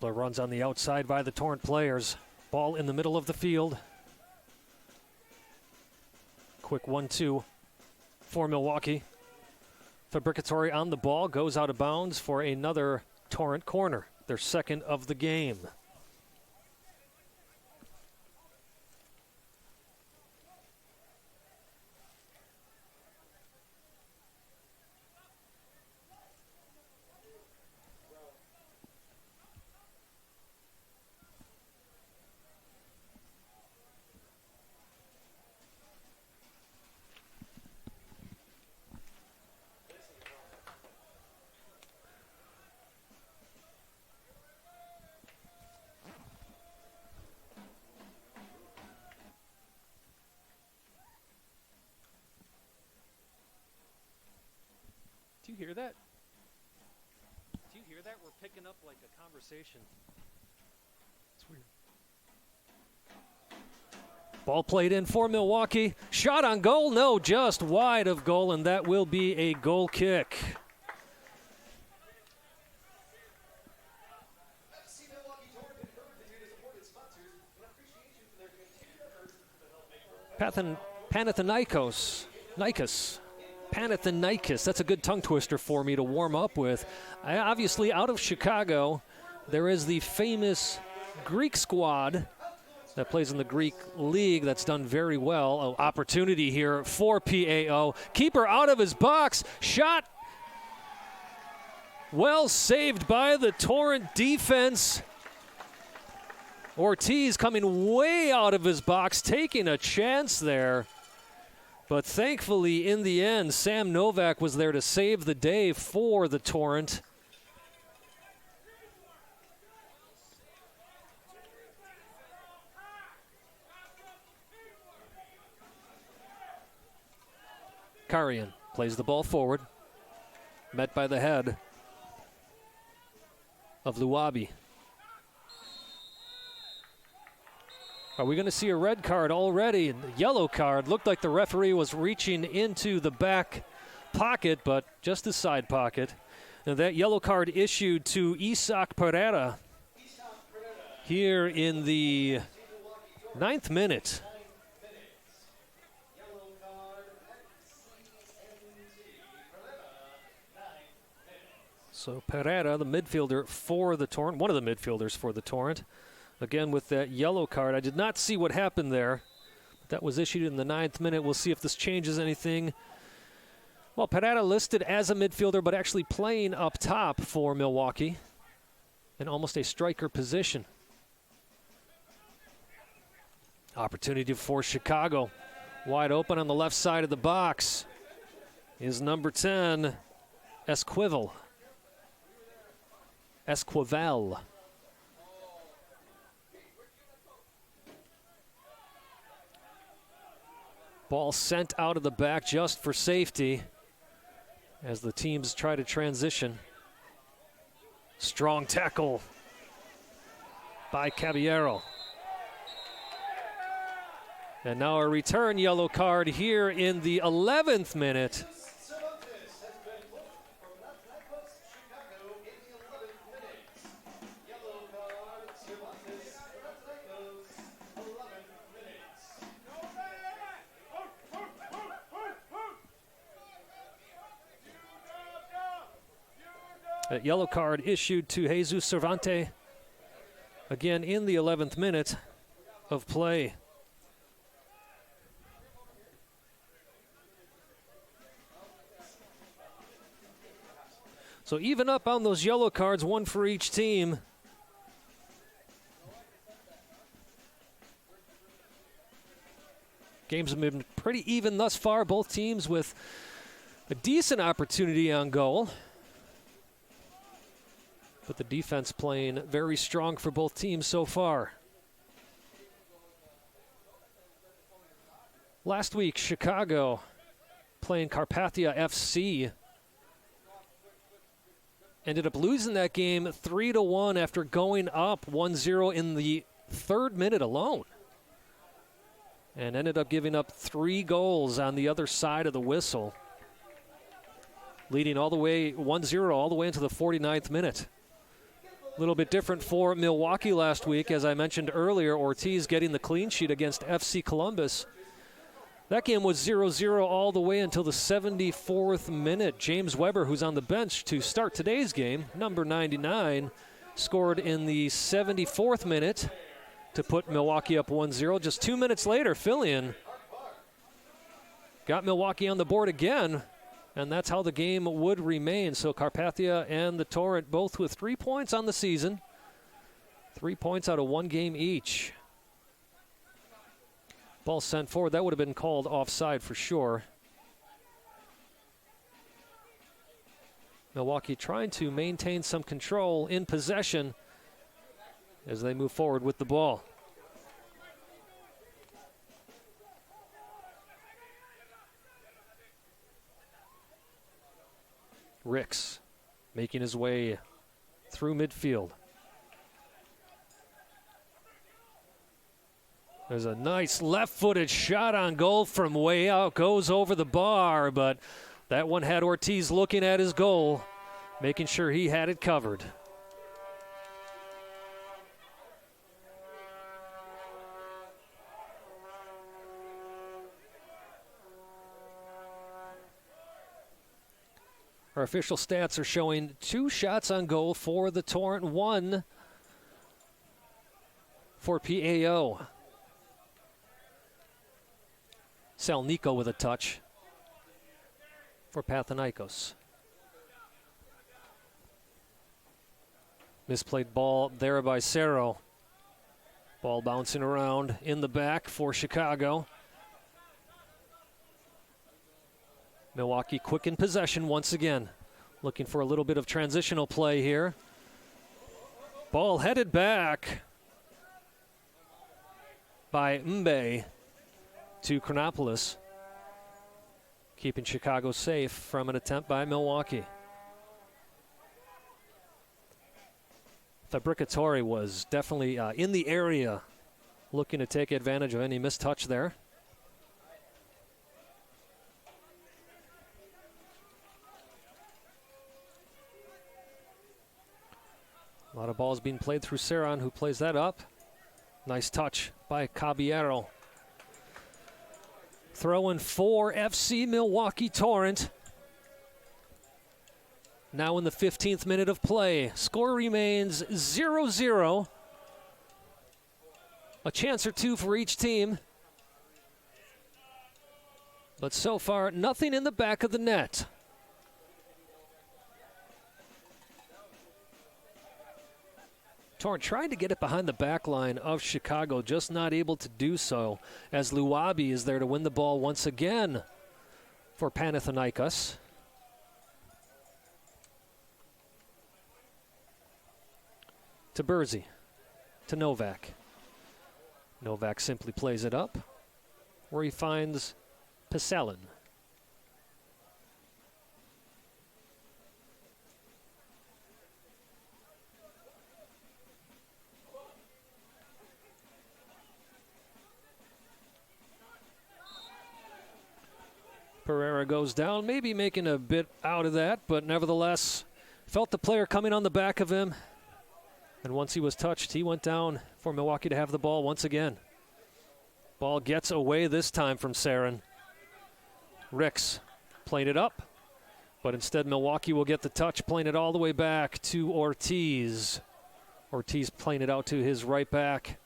Couple of runs on the outside by the Torrent players. Ball in the middle of the field. Quick 1-2 for Milwaukee. Fabricatory on the ball, goes out of bounds for another Torrent corner, their second of the game. Do you hear that? Do you hear that? We're picking up like a conversation. It's weird. Ball played in for Milwaukee. Shot on goal? No, just wide of goal, and that will be a goal kick. Panathinaikos. Panathinaikos. That's a good tongue twister for me to warm up with. Obviously, out of Chicago, there is the famous Greek squad that plays in the Greek league that's done very well. An opportunity here for PAO. Keeper out of his box. Shot well saved by the Torrent defense. Ortiz coming way out of his box, taking a chance there. But thankfully, in the end, Sam Novak was there to save the day for the Torrent. Karian plays the ball forward, met by the head of Luabi. Are we going to see a red card already? Yellow card. Looked like the referee was reaching into the back pocket, but just the side pocket. And that yellow card issued to Isaac Pereira here in the 9th minute. So Pereira, the midfielder for the Torrent, one of the midfielders for the Torrent. Again, with that yellow card, I did not see what happened there. That was issued in the 9th minute. We'll see if this changes anything. Well, Pereira listed as a midfielder, but actually playing up top for Milwaukee in almost a striker position. Opportunity for Chicago. Wide open on the left side of the box is number 10, Esquivel. Ball sent out of the back just for safety as the teams try to transition. Strong tackle by Caballero. And now a return yellow card here in the 11th minute. That yellow card issued to Jesus Cervante, again in the 11th minute of play. So even up on those yellow cards, one for each team. Games have been pretty even thus far, both teams with a decent opportunity on goal. But the defense playing very strong for both teams so far. Last week, Chicago playing Carpathia FC ended up losing that game 3-1 after going up 1-0 in the 3rd minute alone. And ended up giving up 3 goals on the other side of the whistle, leading all the way 1-0 all the way into the 49th minute. A little bit different for Milwaukee last week. As I mentioned earlier, Ortiz getting the clean sheet against FC Columbus. That game was 0-0 all the way until the 74th minute. James Weber, who's on the bench to start today's game, number 99, scored in the 74th minute to put Milwaukee up 1-0. Just 2 minutes later, Fillion got Milwaukee on the board again, and that's how the game would remain. So Carpathia and the Torrent both with 3 points on the season. 3 points out of one game each. Ball sent forward. That would have been called offside for sure. Milwaukee trying to maintain some control in possession as they move forward with the ball. Ricks making his way through midfield. There's a nice left-footed shot on goal from way out. Goes over the bar, but that one had Ortiz looking at his goal, making sure he had it covered. Our official stats are showing 2 shots on goal for the Torrent, 1 for PAO. Salnico with a touch for Panathinaikos. Misplayed ball there by Cerro. Ball bouncing around in the back for Chicago. Milwaukee quick in possession once again. Looking for a little bit of transitional play here. Ball headed back by Mbe to Chronopoulos. Keeping Chicago safe from an attempt by Milwaukee. Fabricatori was definitely in the area looking to take advantage of any missed touch there. A lot of balls being played through Ceron, who plays that up. Nice touch by Caballero. Throwing for FC Milwaukee Torrent. Now in the 15th minute of play. Score remains 0-0. A chance or two for each team. But so far, nothing in the back of the net. Torrent trying to get it behind the back line of Chicago, just not able to do so, as Luabi is there to win the ball once again for Panathinaikos. To Burzy, to Novak. Novak simply plays it up, where he finds Pasalin. Pereira goes down, maybe making a bit out of that, but nevertheless felt the player coming on the back of him. And once he was touched, he went down for Milwaukee to have the ball once again. Ball gets away this time from Ceron. Ricks playing it up, but instead Milwaukee will get the touch, playing it all the way back to Ortiz. Ortiz playing it out to his right back.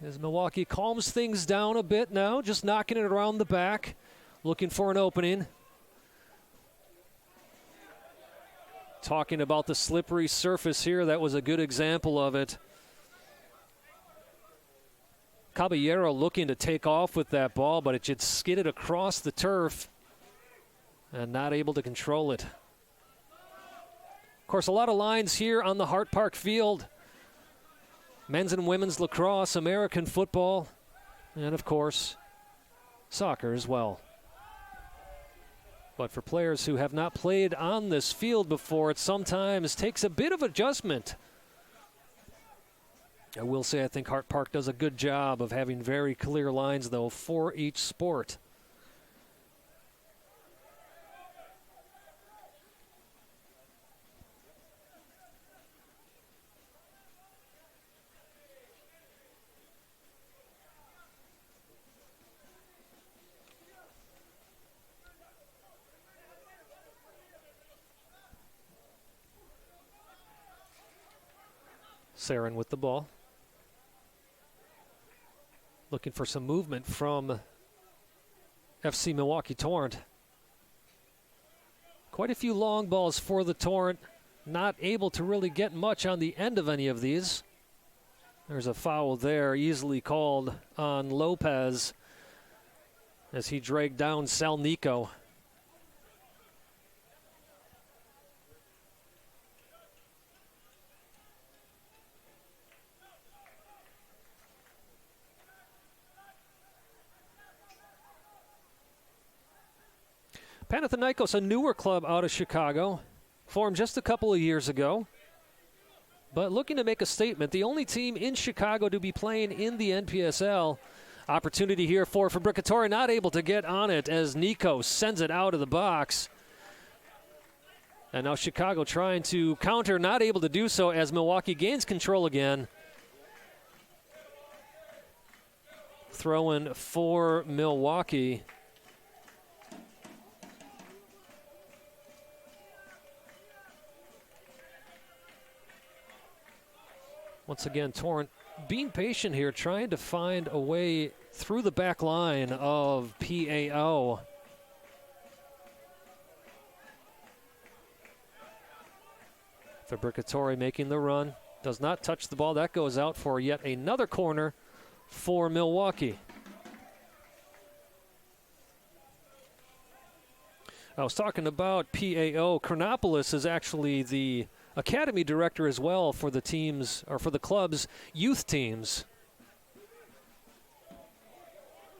As Milwaukee calms things down a bit now, just knocking it around the back, looking for an opening. Talking about the slippery surface here, that was a good example of it. Caballero looking to take off with that ball, but it just skidded across the turf and not able to control it. Of course, a lot of lines here on the Hart Park field. Men's and women's lacrosse, American football, and of course, soccer as well. But for players who have not played on this field before, it sometimes takes a bit of adjustment. I will say I think Hart Park does a good job of having very clear lines, though, for each sport. Sarin with the ball. Looking for some movement from FC Milwaukee Torrent. Quite a few long balls for the Torrent. Not able to really get much on the end of any of these. There's a foul there, easily called on Lopez as he dragged down Salnico. Panathinaikos, a newer club out of Chicago, formed just a couple of years ago, but looking to make a statement. The only team in Chicago to be playing in the NPSL. Opportunity here for Fabricatore, not able to get on it as Nico sends it out of the box. And now Chicago trying to counter, not able to do so as Milwaukee gains control again. Throw-in for Milwaukee. Once again, Torrent being patient here, trying to find a way through the back line of PAO. Fabricatore making the run. Does not touch the ball. That goes out for yet another corner for Milwaukee. I was talking about PAO. Chronopoulos is actually the academy director as well for the teams, or for the club's youth teams.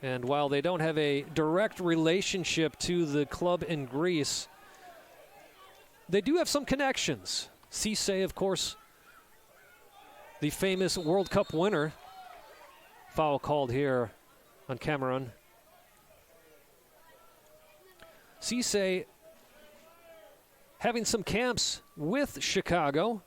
And while they don't have a direct relationship to the club in Greece, they do have some connections. Cisse, of course, the famous World Cup winner. Foul called here on Cameron. Cisse having some camps with Chicago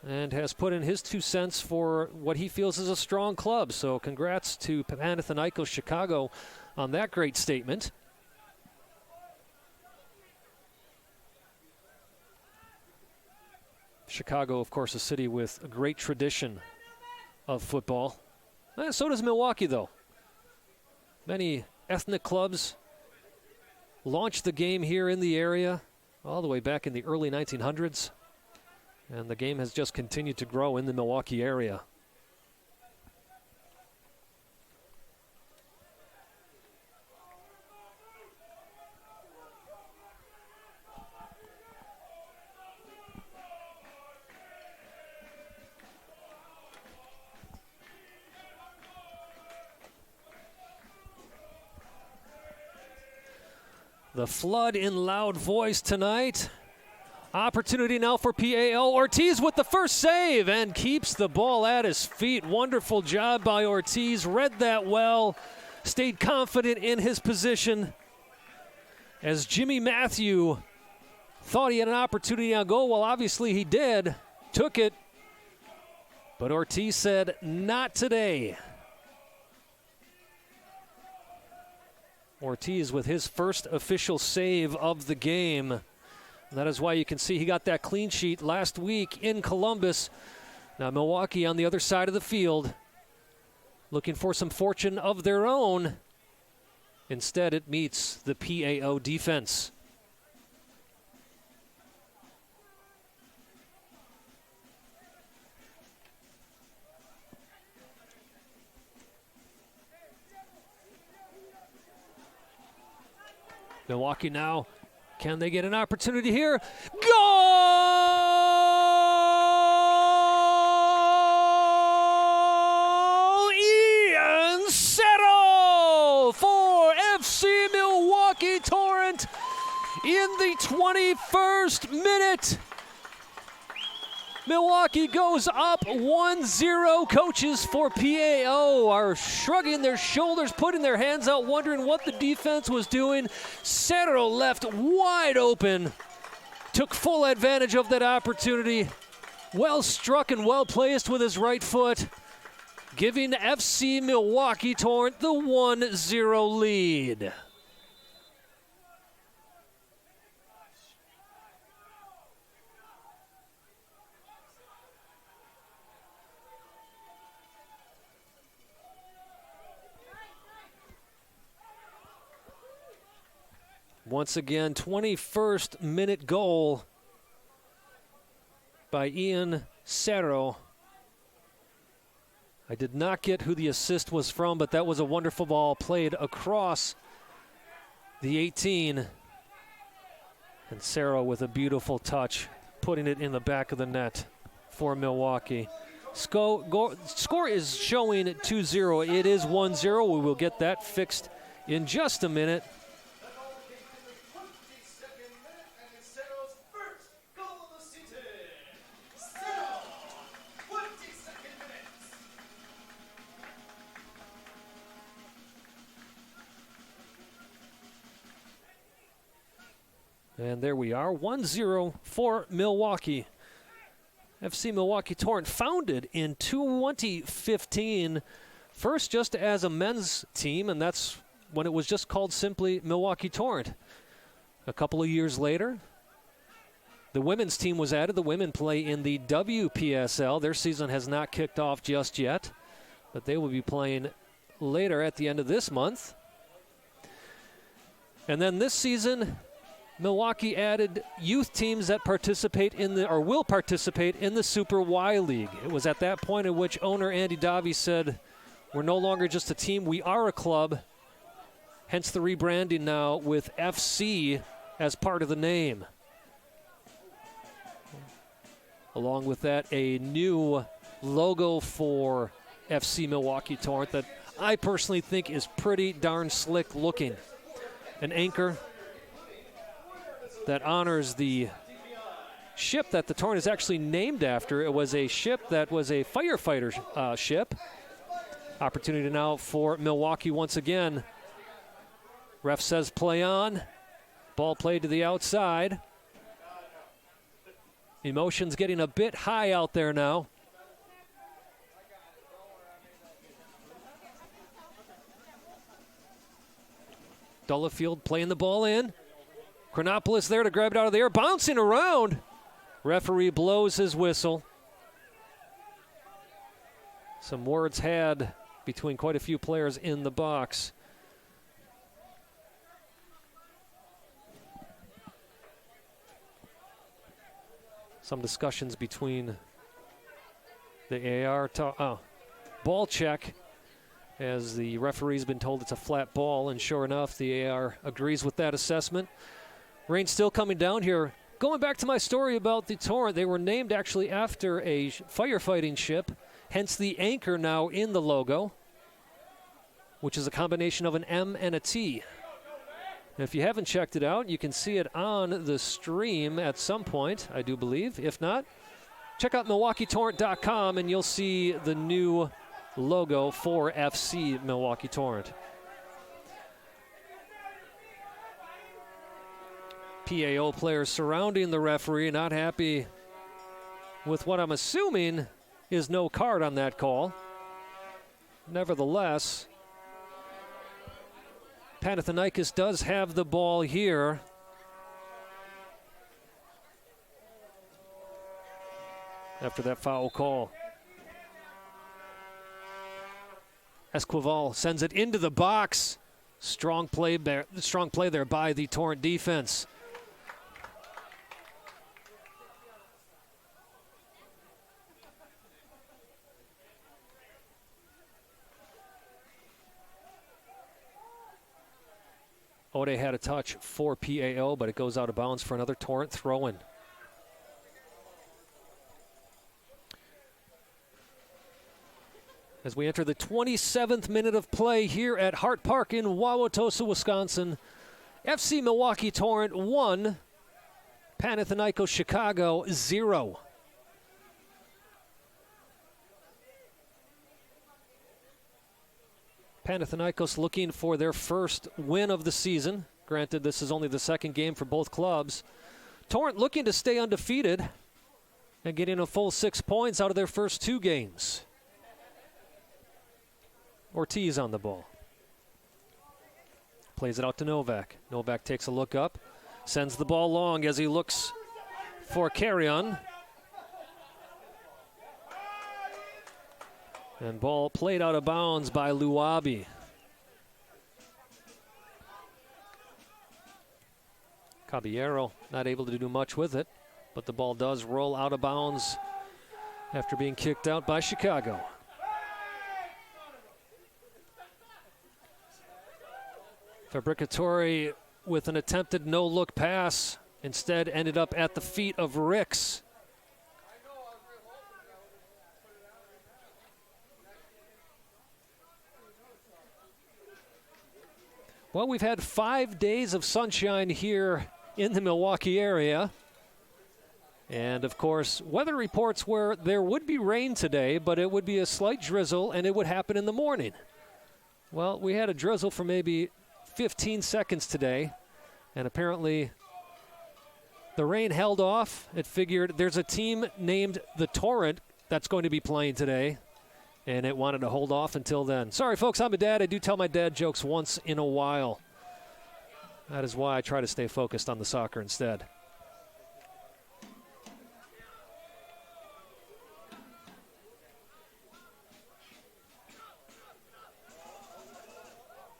and has put in his 2 cents for what he feels is a strong club. So congrats to Panathinaikos Chicago on that great statement. Chicago, of course, a city with a great tradition of football. And so does Milwaukee, though. Many ethnic clubs launched the game here in the area all the way back in the early 1900s. And the game has just continued to grow in the Milwaukee area. The flood in loud voice tonight. Opportunity now for PAO. Ortiz with the first save and keeps the ball at his feet. Wonderful job by Ortiz. Read that well. Stayed confident in his position. As Jimmy Matthew thought he had an opportunity on goal. Well, obviously he did. Took it. But Ortiz said, not today. Ortiz with his first official save of the game. And that is why you can see he got that clean sheet last week in Columbus. Now Milwaukee on the other side of the field, looking for some fortune of their own. Instead, it meets the PAO defense. Milwaukee now, can they get an opportunity here? Goal! Ian Settle for FC Milwaukee Torrent in the 21st minute. Milwaukee goes up 1-0. Coaches for PAO are shrugging their shoulders, putting their hands out, wondering what the defense was doing. Cerro left wide open. Took full advantage of that opportunity. Well struck and well placed with his right foot, giving FC Milwaukee Torrent the 1-0 lead. Once again, 21st minute goal by Ian Cerro. I did not get who the assist was from, but that was a wonderful ball played across the 18. And Cerro with a beautiful touch, putting it in the back of the net for Milwaukee. Score is showing 2-0. It is 1-0. We will get that fixed in just a minute. And there we are, 1-0 for Milwaukee. FC Milwaukee Torrent, founded in 2015, first just as a men's team, and that's when it was just called simply Milwaukee Torrent. A couple of years later, the women's team was added. The women play in the WPSL. Their season has not kicked off just yet, but they will be playing later at the end of this month. And then this season, Milwaukee added youth teams that participate in will participate in the Super Y League. It was at that point in which owner Andy Davi said, we're no longer just a team, we are a club. Hence the rebranding now with FC as part of the name. Along with that, a new logo for FC Milwaukee Torrent that I personally think is pretty darn slick looking. An anchor that honors the ship that the Torrent is actually named after. It was a ship that was a firefighter ship. Opportunity now for Milwaukee once again. Ref says play on. Ball played to the outside. Emotions getting a bit high out there now. Delafield playing the ball in. Chronopoulos there to grab it out of the air, bouncing around. Referee blows his whistle. Some words had between quite a few players in the box. Some discussions between the AR. Ball check, as the referee's been told it's a flat ball, and sure enough, the AR agrees with that assessment. Rain still coming down here. Going back to my story about the Torrent, they were named actually after a firefighting ship, hence the anchor now in the logo, which is a combination of an M and a T. If you haven't checked it out, you can see it on the stream at some point, I do believe. If not, check out MilwaukeeTorrent.com and you'll see the new logo for FC Milwaukee Torrent. PAO players surrounding the referee, not happy with what I'm assuming is no card on that call. Nevertheless, Panathinaikos does have the ball here. After that foul call. Esquivel sends it into the box. Strong play there by the Torrent defense. Ode had a touch for PAO, but it goes out of bounds for another Torrent throw-in. As we enter the 27th minute of play here at Hart Park in Wauwatosa, Wisconsin, FC Milwaukee Torrent 1, Panathinaikos Chicago 0. Panathinaikos looking for their first win of the season. Granted, this is only the second game for both clubs. Torrent looking to stay undefeated and getting a full 6 points out of their first 2 games. Ortiz on the ball. Plays it out to Novak. Novak takes a look up, sends the ball long as he looks for carry-on. And ball played out of bounds by Luabi. Caballero not able to do much with it, but the ball does roll out of bounds after being kicked out by Chicago. Fabricatore with an attempted no-look pass instead ended up at the feet of Ricks. Well, we've had 5 days of sunshine here in the Milwaukee area. And, of course, weather reports where there would be rain today, but it would be a slight drizzle, and it would happen in the morning. Well, we had a drizzle for maybe 15 seconds today, and apparently the rain held off. It figured there's a team named the Torrent that's going to be playing today, and it wanted to hold off until then. Sorry, folks, I'm a dad. I do tell my dad jokes once in a while. That is why I try to stay focused on the soccer instead.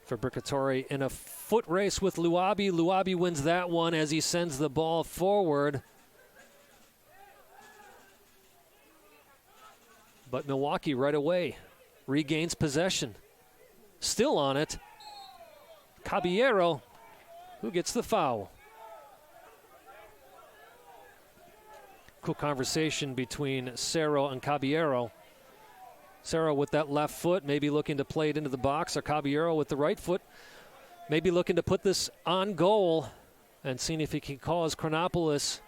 Fabricatore in a foot race with Luabi. Luabi wins that one as he sends the ball forward. But Milwaukee right away regains possession. Still on it. Caballero, who gets the foul. Cool conversation between Cerro and Caballero. Cerro with that left foot, maybe looking to play it into the box, or Caballero with the right foot, maybe looking to put this on goal and seeing if he can cause Chronopolis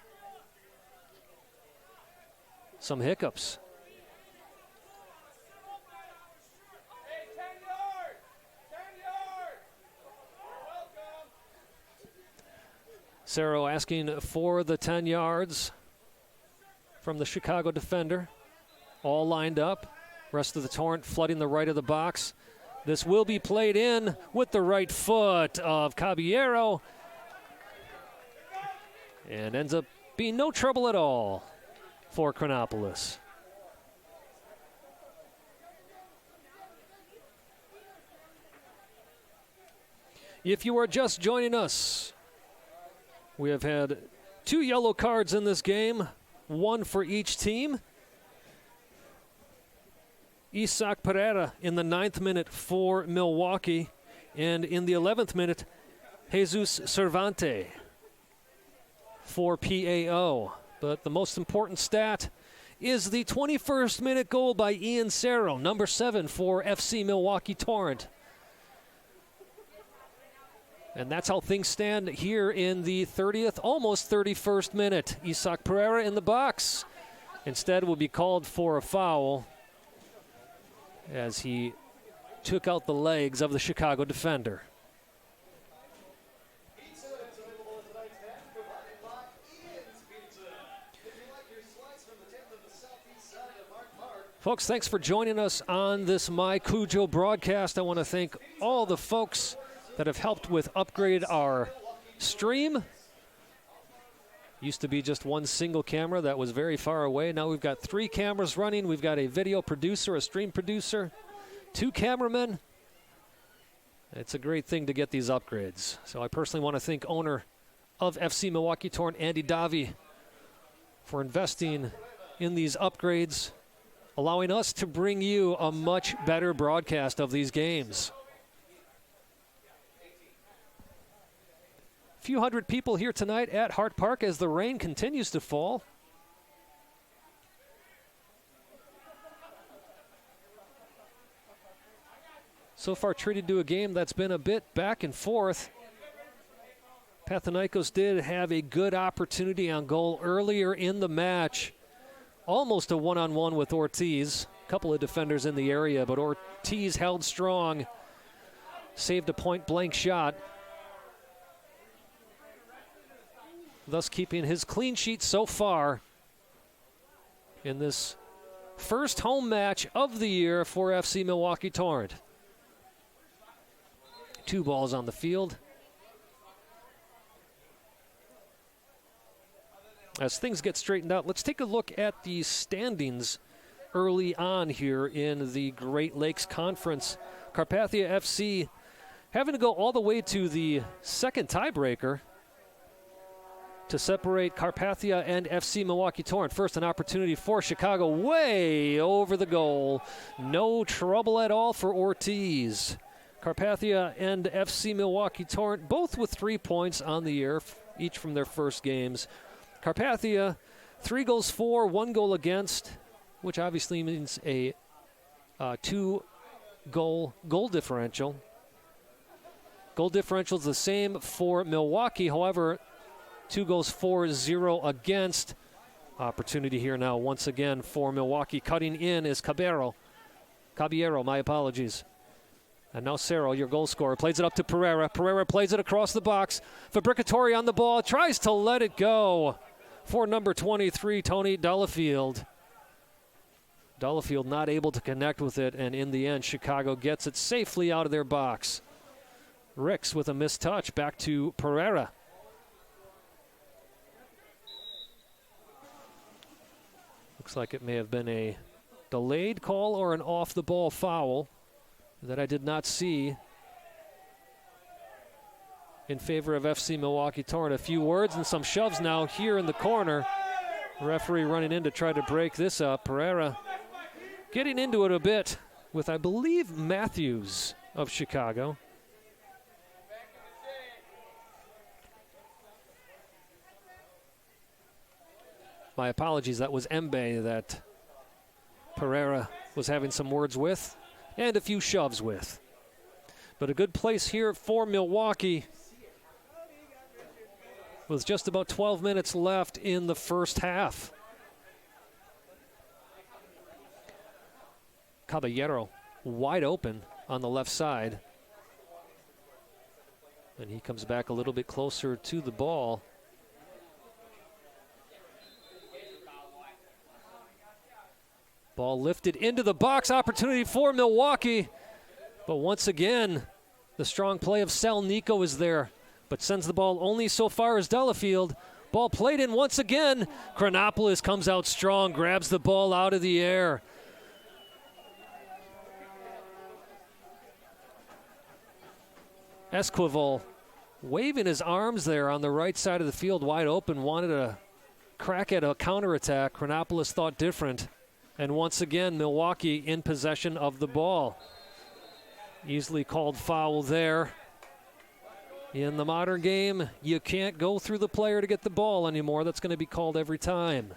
some hiccups. Cerro asking for the 10 yards from the Chicago defender. All lined up. Rest of the Torrent flooding the right of the box. This will be played in with the right foot of Caballero. And ends up being no trouble at all for Chronopolis. If you are just joining us, we have had 2 yellow cards in this game, 1 for each team. Isaac Pereira in the 9th minute for Milwaukee, and in the 11th minute, Jesus Cervante for PAO. But the most important stat is the 21st minute goal by Ian Cerro, number 7 for FC Milwaukee Torrent. And that's how things stand here in the 30th, almost 31st minute. Isaac Pereira in the box. Instead will be called for a foul as he took out the legs of the Chicago defender. Folks, thanks for joining us on this My Cujo broadcast. I want to thank all the folks that have helped with upgrade our stream. Used to be just one single camera that was very far away. Now we've got 3 cameras running. We've got a video producer, a stream producer, 2 cameramen. It's a great thing to get these upgrades. So I personally want to thank owner of FC Milwaukee Torrent, Andy Davi, for investing in these upgrades, allowing us to bring you a much better broadcast of these games. Few hundred people here tonight at Hart Park as the rain continues to fall. So far treated to a game that's been a bit back and forth. Panathinaikos did have a good opportunity on goal earlier in the match. Almost a one-on-one with Ortiz. A couple of defenders in the area, but Ortiz held strong. Saved a point-blank shot, thus keeping his clean sheet so far in this first home match of the year for FC Milwaukee Torrent. 2 balls on the field. As things get straightened out, let's take a look at the standings early on here in the Great Lakes Conference. Carpathia FC having to go all the way to the second tiebreaker. to separate Carpathia and FC Milwaukee Torrent. First, an opportunity for Chicago way over the goal. No trouble at all for Ortiz. Carpathia and FC Milwaukee Torrent, both with 3 points on the year, each from their first games. Carpathia, 3 goals for, 1 goal against, which obviously means a 2-goal goal differential. Goal differential is the same for Milwaukee. However, 2 goals for, 0 against. Opportunity here now once again for Milwaukee. Cutting in is Caballero, my apologies. And now Cerro, your goal scorer, plays it up to Pereira. Pereira plays it across the box. Fabricatore on the ball, tries to let it go for number 23, Tony Delafield. Delafield not able to connect with it, and in the end, Chicago gets it safely out of their box. Ricks with a missed touch, back to Pereira. Looks like it may have been a delayed call or an off-the-ball foul that I did not see in favor of FC Milwaukee Torrent. A few words and some shoves now here in the corner. Referee running in to try to break this up. Pereira getting into it a bit with, I believe, Matthews of Chicago. My apologies, that was Embe that Pereira was having some words with and a few shoves with. But a good place here for Milwaukee with just about 12 minutes left in the first half. Caballero wide open on the left side. And he comes back a little bit closer to the ball. Ball lifted into the box, opportunity for Milwaukee. But once again, the strong play of Sal Nico is there, but sends the ball only so far as Delafield. Ball played in once again. Chronopoulos comes out strong, grabs the ball out of the air. Esquivel waving his arms there on the right side of the field, wide open, wanted a crack at a counterattack. Chronopoulos thought different. And once again, Milwaukee in possession of the ball. Easily called foul there. In the modern game, you can't go through the player to get the ball anymore. That's going to be called every time.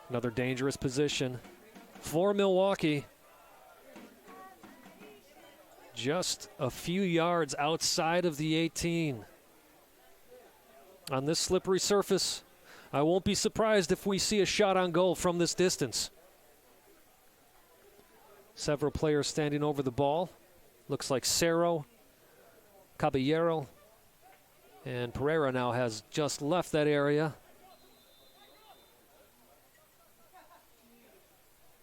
Another dangerous position for Milwaukee. Just a few yards outside of the 18. On this slippery surface, I won't be surprised if we see a shot on goal from this distance. Several players standing over the ball. Looks like Cerro, Caballero, and Pereira now has just left that area.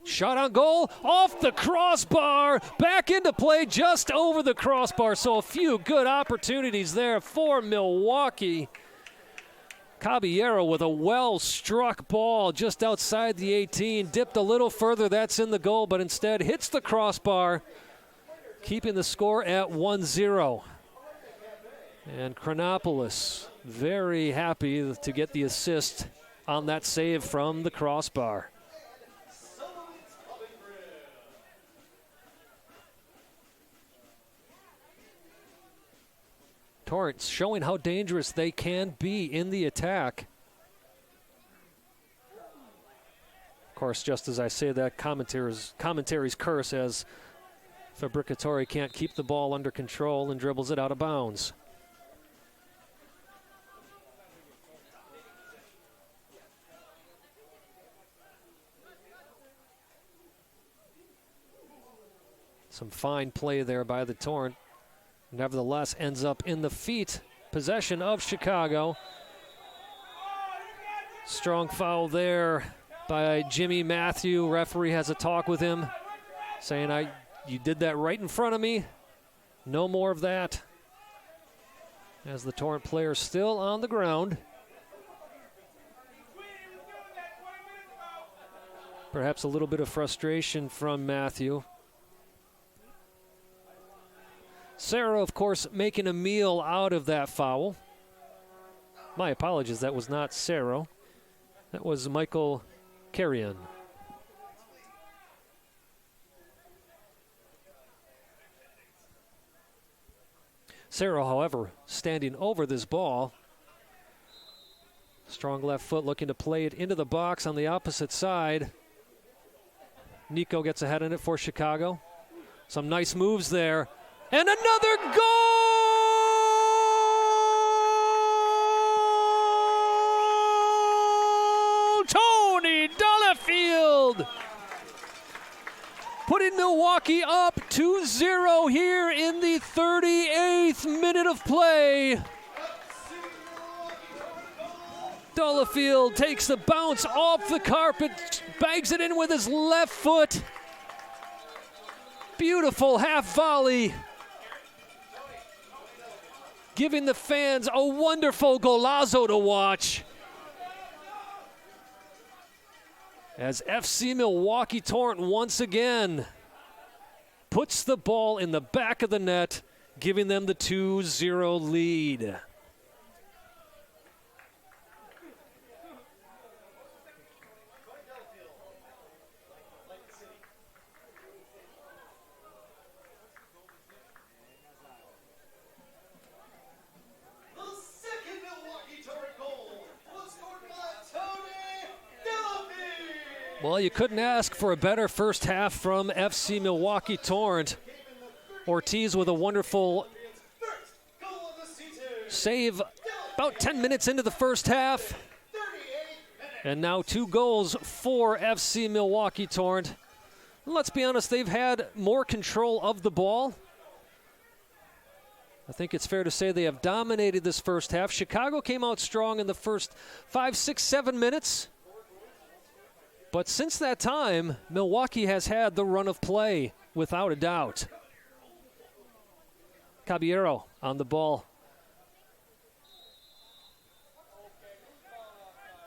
Shot on goal, off the crossbar, back into play just over the crossbar. So a few good opportunities there for Milwaukee. Caballero with a well-struck ball just outside the 18. Dipped a little further, that's in the goal, but instead hits the crossbar, keeping the score at 1-0. And Chronopoulos very happy to get the assist on that save from the crossbar. Torrent showing how dangerous they can be in the attack. Of course, just as I say that, commentaries curse as Fabricatore can't keep the ball under control and dribbles it out of bounds. Some fine play there by the Torrent. Nevertheless, ends up in the feet. Possession of Chicago. Strong foul there by Jimmy Matthew. Referee has a talk with him, saying, you did that right in front of me. No more of that. As the Torrent player still on the ground. Perhaps a little bit of frustration from Matthew. Cerro, of course, making a meal out of that foul. My apologies, that was not Cerro. That was Michael Carrion. Cerro, however, standing over this ball. Strong left foot looking to play it into the box on the opposite side. Nico gets ahead in it for Chicago. Some nice moves there. And another goal! Tony Delafield! Putting Milwaukee up 2-0 here in the 38th minute of play. Delafield takes the bounce off the carpet, bangs it in with his left foot. Beautiful half volley, giving the fans a wonderful golazo to watch. As FC Milwaukee Torrent once again puts the ball in the back of the net, giving them the 2-0 lead. Well, you couldn't ask for a better first half from FC Milwaukee Torrent. Ortiz with a wonderful save about 10 minutes into the first half. And now 2 goals for FC Milwaukee Torrent. Let's be honest, they've had more control of the ball. I think it's fair to say they have dominated this first half. Chicago came out strong in the first 5, 6, 7 minutes. But since that time, Milwaukee has had the run of play, without a doubt. Caballero on the ball.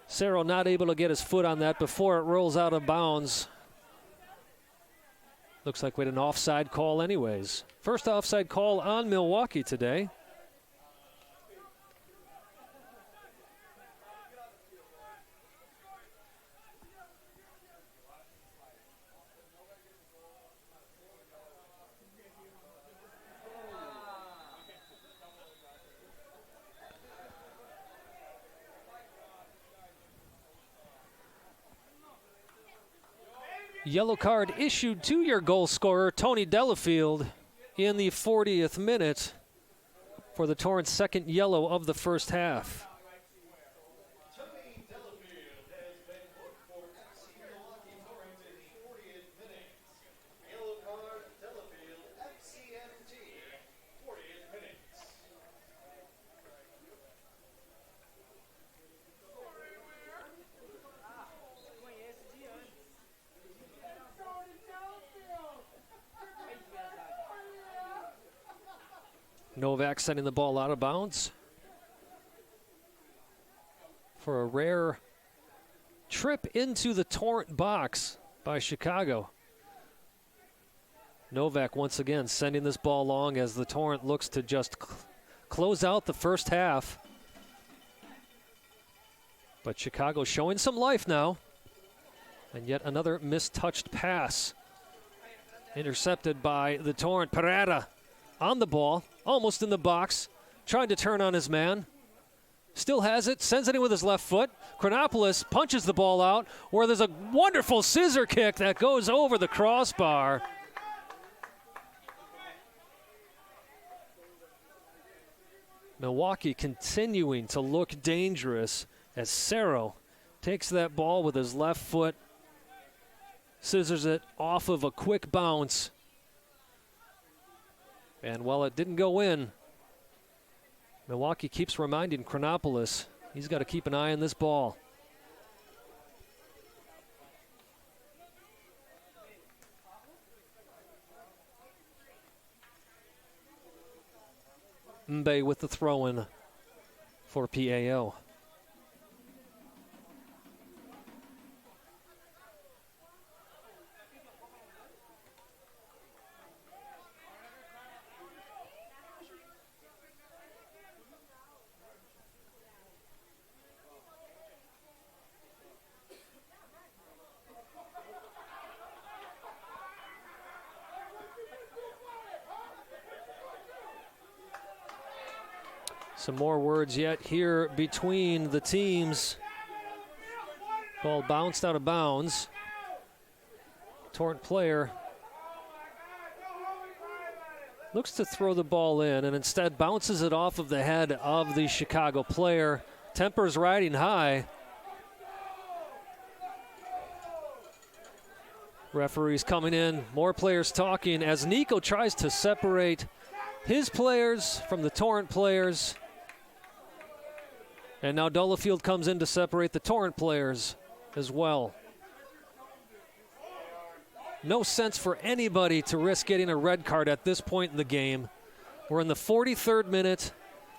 Cerro not able to get his foot on that before it rolls out of bounds. Looks like we had an offside call anyways. First offside call on Milwaukee today. Yellow card issued to your goal scorer, Tony Delafield, in the 40th minute for the Torrent's second yellow of the first half. Tony Delafield has been booked for FC Milwaukee Torrent in the 40th minute. Yellow card, Delafield, FCMT, 40th minute. Novak sending the ball out of bounds for a rare trip into the Torrent box by Chicago. Novak once again sending this ball long as the Torrent looks to just close out the first half. But Chicago showing some life now. And yet another mistouched pass intercepted by the Torrent. Pereira on the ball, almost in the box, trying to turn on his man. Still has it, sends it in with his left foot. Chronopoulos punches the ball out, where there's a wonderful scissor kick that goes over the crossbar. Milwaukee continuing to look dangerous as Cerro takes that ball with his left foot, scissors it off of a quick bounce. And while it didn't go in, Milwaukee keeps reminding Chronopoulos he's got to keep an eye on this ball. Mbe with the throw-in for PAO. Some more words yet here between the teams. Ball bounced out of bounds. Torrent player looks to throw the ball in and instead bounces it off of the head of the Chicago player. Tempers riding high. Referees coming in, more players talking as Nico tries to separate his players from the Torrent players. And now Delafield comes in to separate the Torrent players as well. No sense for anybody to risk getting a red card at this point in the game. We're in the 43rd minute.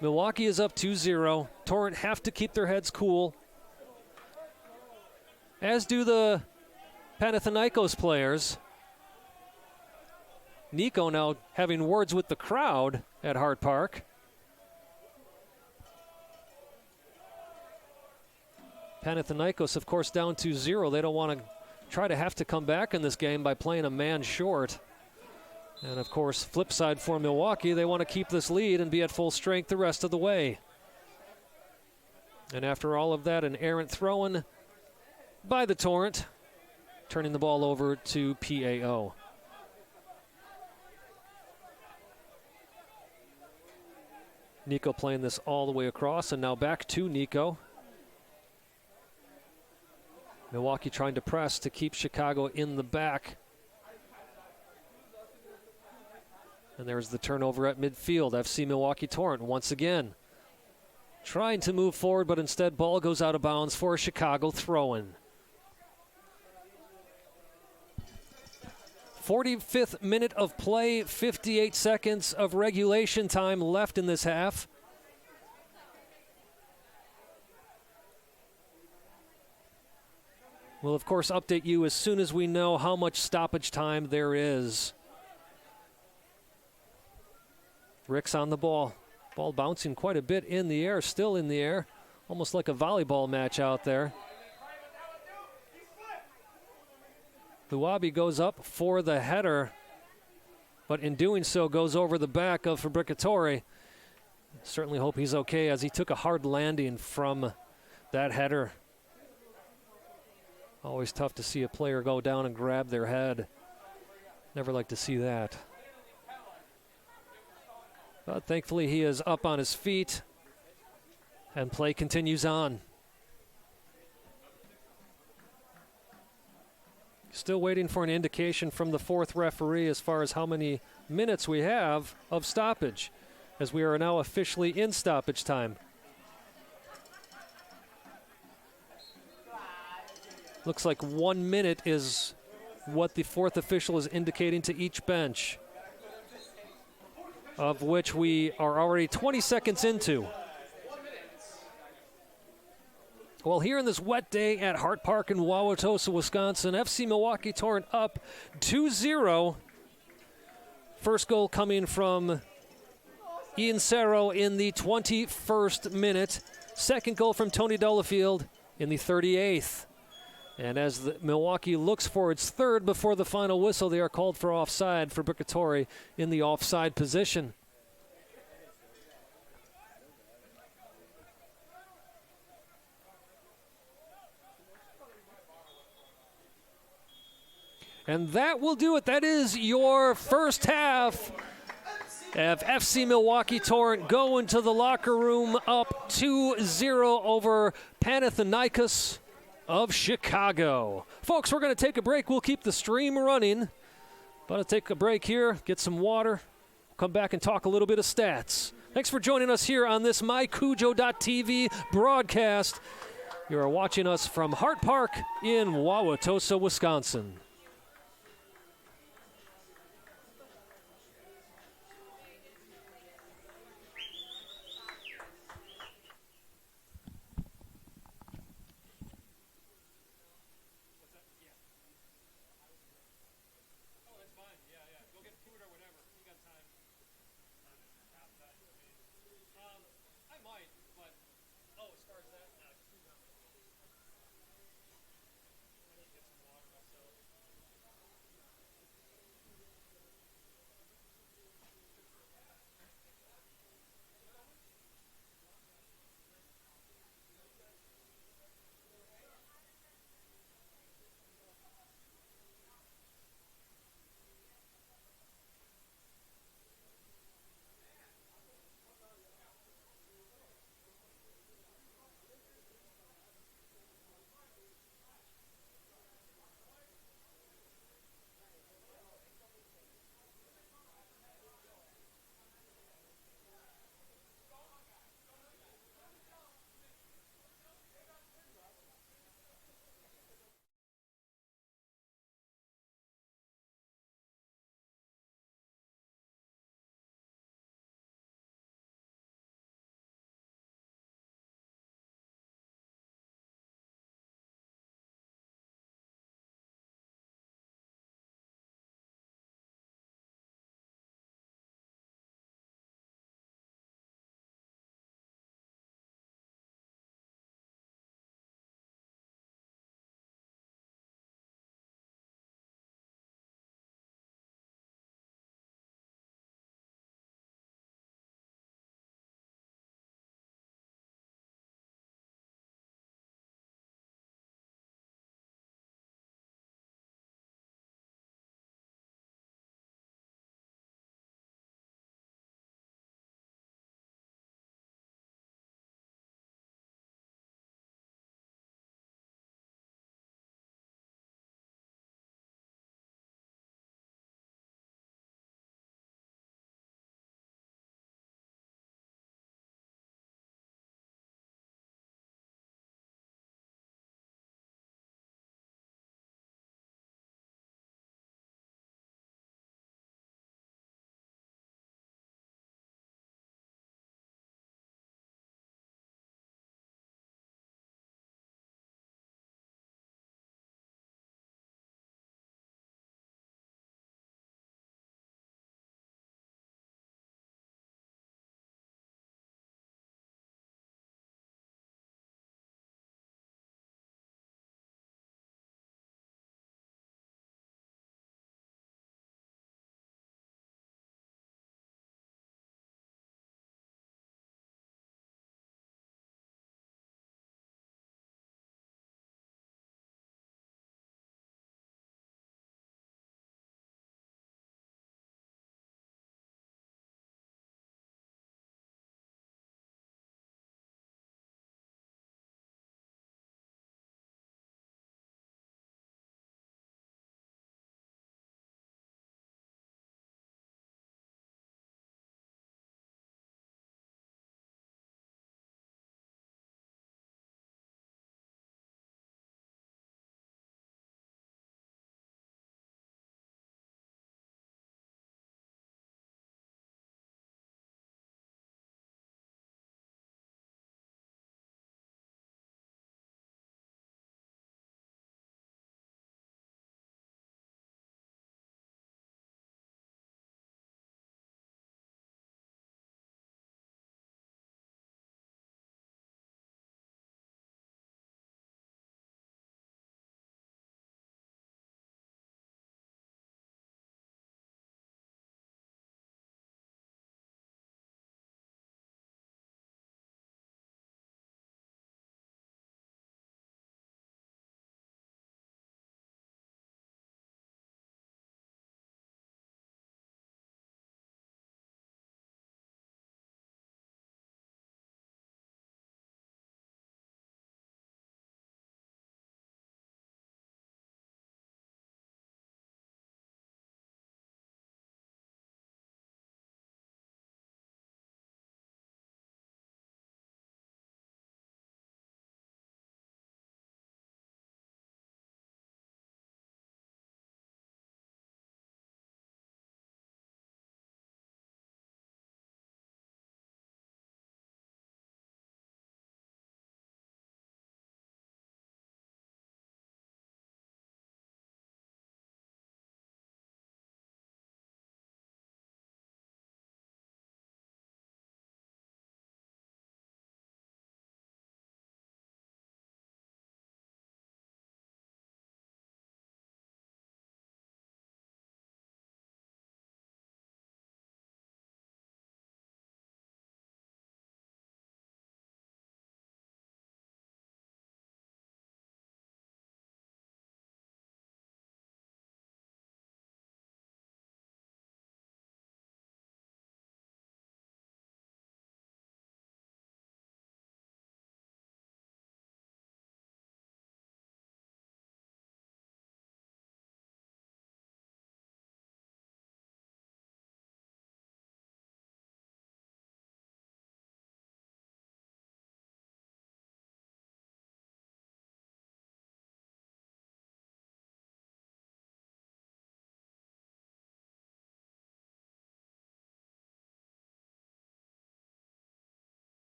Milwaukee is up 2-0. Torrent have to keep their heads cool, as do the Panathinaikos players. Nico now having words with the crowd at Hart Park. Panathinaikos, of course, down 2-0. They don't want to try to have to come back in this game by playing a man short. And, of course, flip side for Milwaukee, they want to keep this lead and be at full strength the rest of the way. And after all of that, an errant throw-in by the Torrent, turning the ball over to PAO. Nico playing this all the way across, and now back to Nico. Milwaukee trying to press to keep Chicago in the back. And there's the turnover at midfield. FC Milwaukee Torrent once again trying to move forward, but instead ball goes out of bounds for a Chicago throw-in. 45th minute of play, 58 seconds of regulation time left in this half. We'll, of course, update you as soon as we know how much stoppage time there is. Rick's on the ball. Ball bouncing quite a bit in the air, still in the air. Almost like a volleyball match out there. Luabi goes up for the header, but in doing so goes over the back of Fabricatore. Certainly hope he's okay as he took a hard landing from that header. Always tough to see a player go down and grab their head. Never like to see that. But thankfully he is up on his feet and play continues on. Still waiting for an indication from the fourth referee as far as how many minutes we have of stoppage, as we are now officially in stoppage time. Looks like 1 minute is what the fourth official is indicating to each bench, of which we are already 20 seconds into. Well, here in this wet day at Hart Park in Wauwatosa, Wisconsin, FC Milwaukee Torrent up 2-0. First goal coming from Ian Cerro in the 21st minute. Second goal from Tony Delafield in the 38th. And as the Milwaukee looks for its third before the final whistle, they are called for offside for Bricatori in the offside position. And that will do it. That is your first half of FC Milwaukee Torrent going to the locker room up 2-0 over Panathinaikos of Chicago. Folks, we're going to take a break. We'll keep the stream running. But I'll take a break here, get some water, come back and talk a little bit of stats. Thanks for joining us here on this MyCujo.tv broadcast. You are watching us from Hart Park in Wauwatosa, Wisconsin.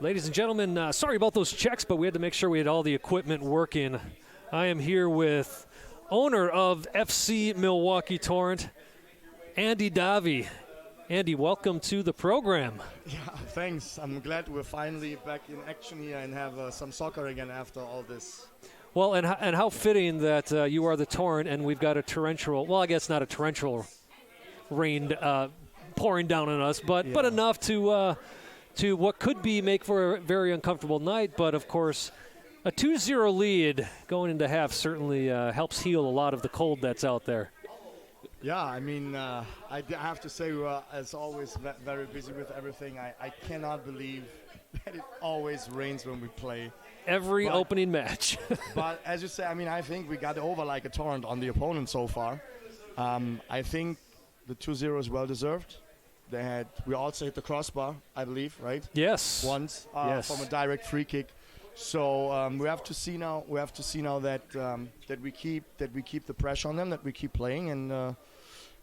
Ladies and gentlemen, sorry about those checks, but we had to make sure we had all the equipment working. I am here with owner of FC Milwaukee Torrent, Andy Davi. Andy, welcome to the program. Yeah, thanks. I'm glad we're finally back in action here and have some soccer again after all this. Well, and how fitting that you are the Torrent and we've got a torrential, well, I guess not a torrential rain pouring down on us, but enough to what could make for a very uncomfortable night. But, of course, a 2-0 lead going into half certainly helps heal a lot of the cold that's out there. Yeah, I mean, I have to say we're, as always, very busy with everything. I cannot believe that it always rains when we play. Every opening match. But as you say, I mean, I think we got over like a torrent on the opponent so far. I think the 2-0 is well-deserved. We also hit the crossbar, I believe, right? Yes. Once yes. From a direct free kick. So we have to see now. That we keep the pressure on them, that we keep playing, and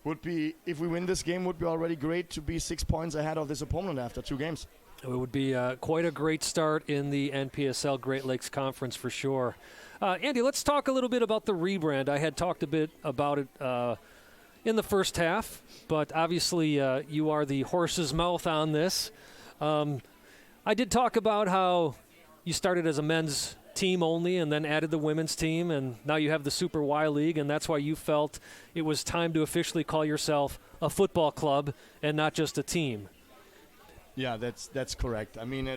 would be, if we win this game, would be already great to be 6 points ahead of this opponent after 2 games. It would be quite a great start in the NPSL Great Lakes Conference for sure. Andy, let's talk a little bit about the rebrand. I had talked a bit about it in the first half, but obviously you are the horse's mouth on this. I did talk about how you started as a men's team only and then added the women's team, and now you have the Super Y League, and that's why you felt it was time to officially call yourself a football club and not just a team. Yeah, that's correct. I mean,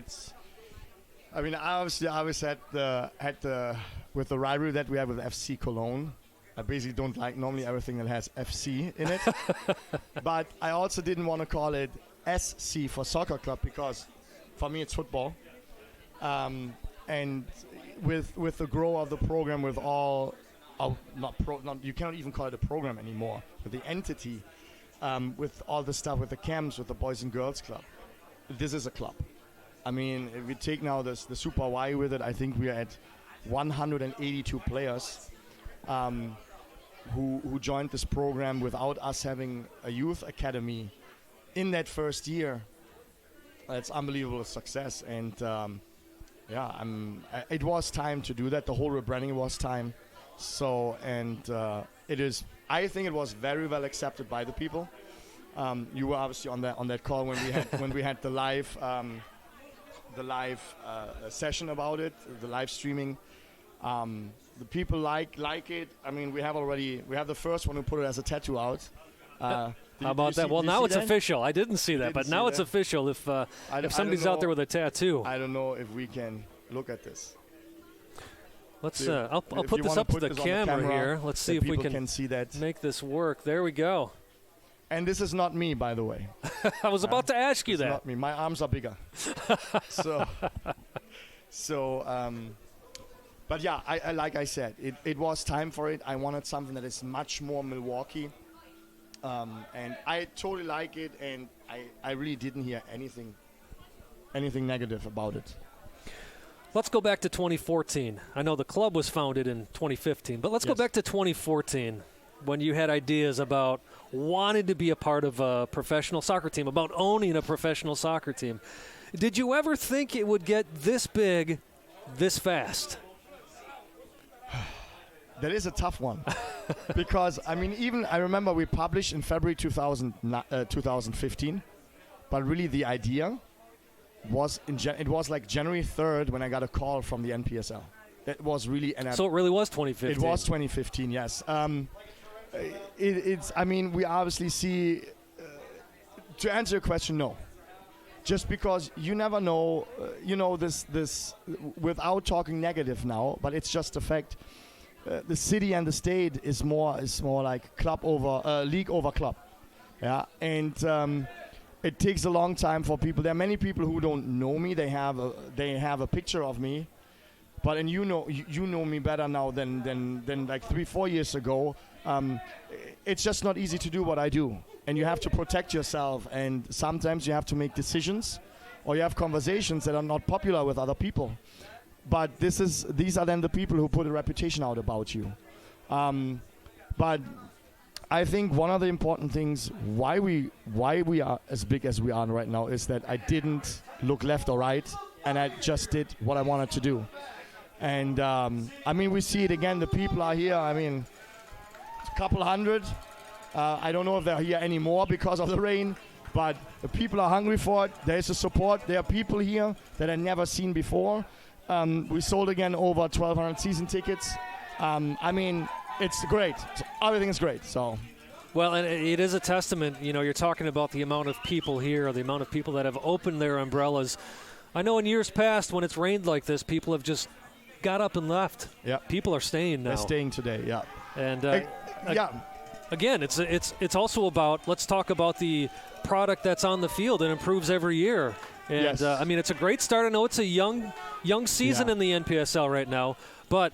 obviously I was at the with the rivalry that we have with FC Cologne. I basically don't like normally everything that has FC in it. But I also didn't want to call it SC for soccer club because for me it's football. And with the growth of the program, with all, you cannot even call it a program anymore, with the entity, with all the stuff, with the camps, with the Boys and Girls Club, this is a club. I mean, if we take now the Super Y with it, I think we are at 182 players who joined this program without us having a youth academy in that first year. It's unbelievable success, and it was time to do that. The whole rebranding was time. So, and I think it was very well accepted by the people. You were obviously on that call when we had the live session about it, the live streaming. The people like it. I mean, we have the first one who put it as a tattoo out. How about that? Well, now it's official. I didn't see that, but now it's official. If somebody's out there with a tattoo, I don't know if we can look at this. Let's. I'll put this up to the camera here. Let's see if we can see that. Make this work. There we go. And this is not me, by the way. I was about to ask you that. Not me. My arms are bigger. But yeah, I like I said, it was time for it. I wanted something that is much more Milwaukee. And I totally like it, and I really didn't hear anything negative about it. Let's go back to 2014. I know the club was founded in 2015, but let's go back to 2014 when you had ideas about wanting to be a part of a professional soccer team, about owning a professional soccer team. Did you ever think it would get this big, this fast? That is a tough one. Because, I mean, I remember we published in February 2015, but really the idea was it was like January 3rd when I got a call from the NPSL. It was really so it really was 2015. It was 2015, yes. It's. I mean, we obviously see. To answer your question, no. Just because you never know, this without talking negative now, but it's just a fact. The city and the state is more like club over league over club, yeah. And it takes a long time for people. There are many people who don't know me. They have a picture of me, but and you know me better now than like 3-4 years ago. It's just not easy to do what I do, and you have to protect yourself. And sometimes you have to make decisions, or you have conversations that are not popular with other people. But these are then the people who put a reputation out about you. But I think one of the important things why we are as big as we are right now is that I didn't look left or right, and I just did what I wanted to do. And I mean, we see it again. The people are here. I mean, it's a couple hundred. I don't know if they're here anymore because of the rain, but the people are hungry for it. There is a support. There are people here that I've never seen before. We sold again over 1,200 season tickets. I mean, it's great. Everything is great. So, well, and it is a testament. You know, you're talking about the amount of people here, the amount of people that have opened their umbrellas. I know in years past when it's rained like this, people have just got up and left. Yeah. People are staying now. They're staying today. Yeah. And yeah. Again, it's also about, let's talk about the product that's on the field and improves every year. And yes. I mean, it's a great start. I know it's a young season in the NPSL right now, but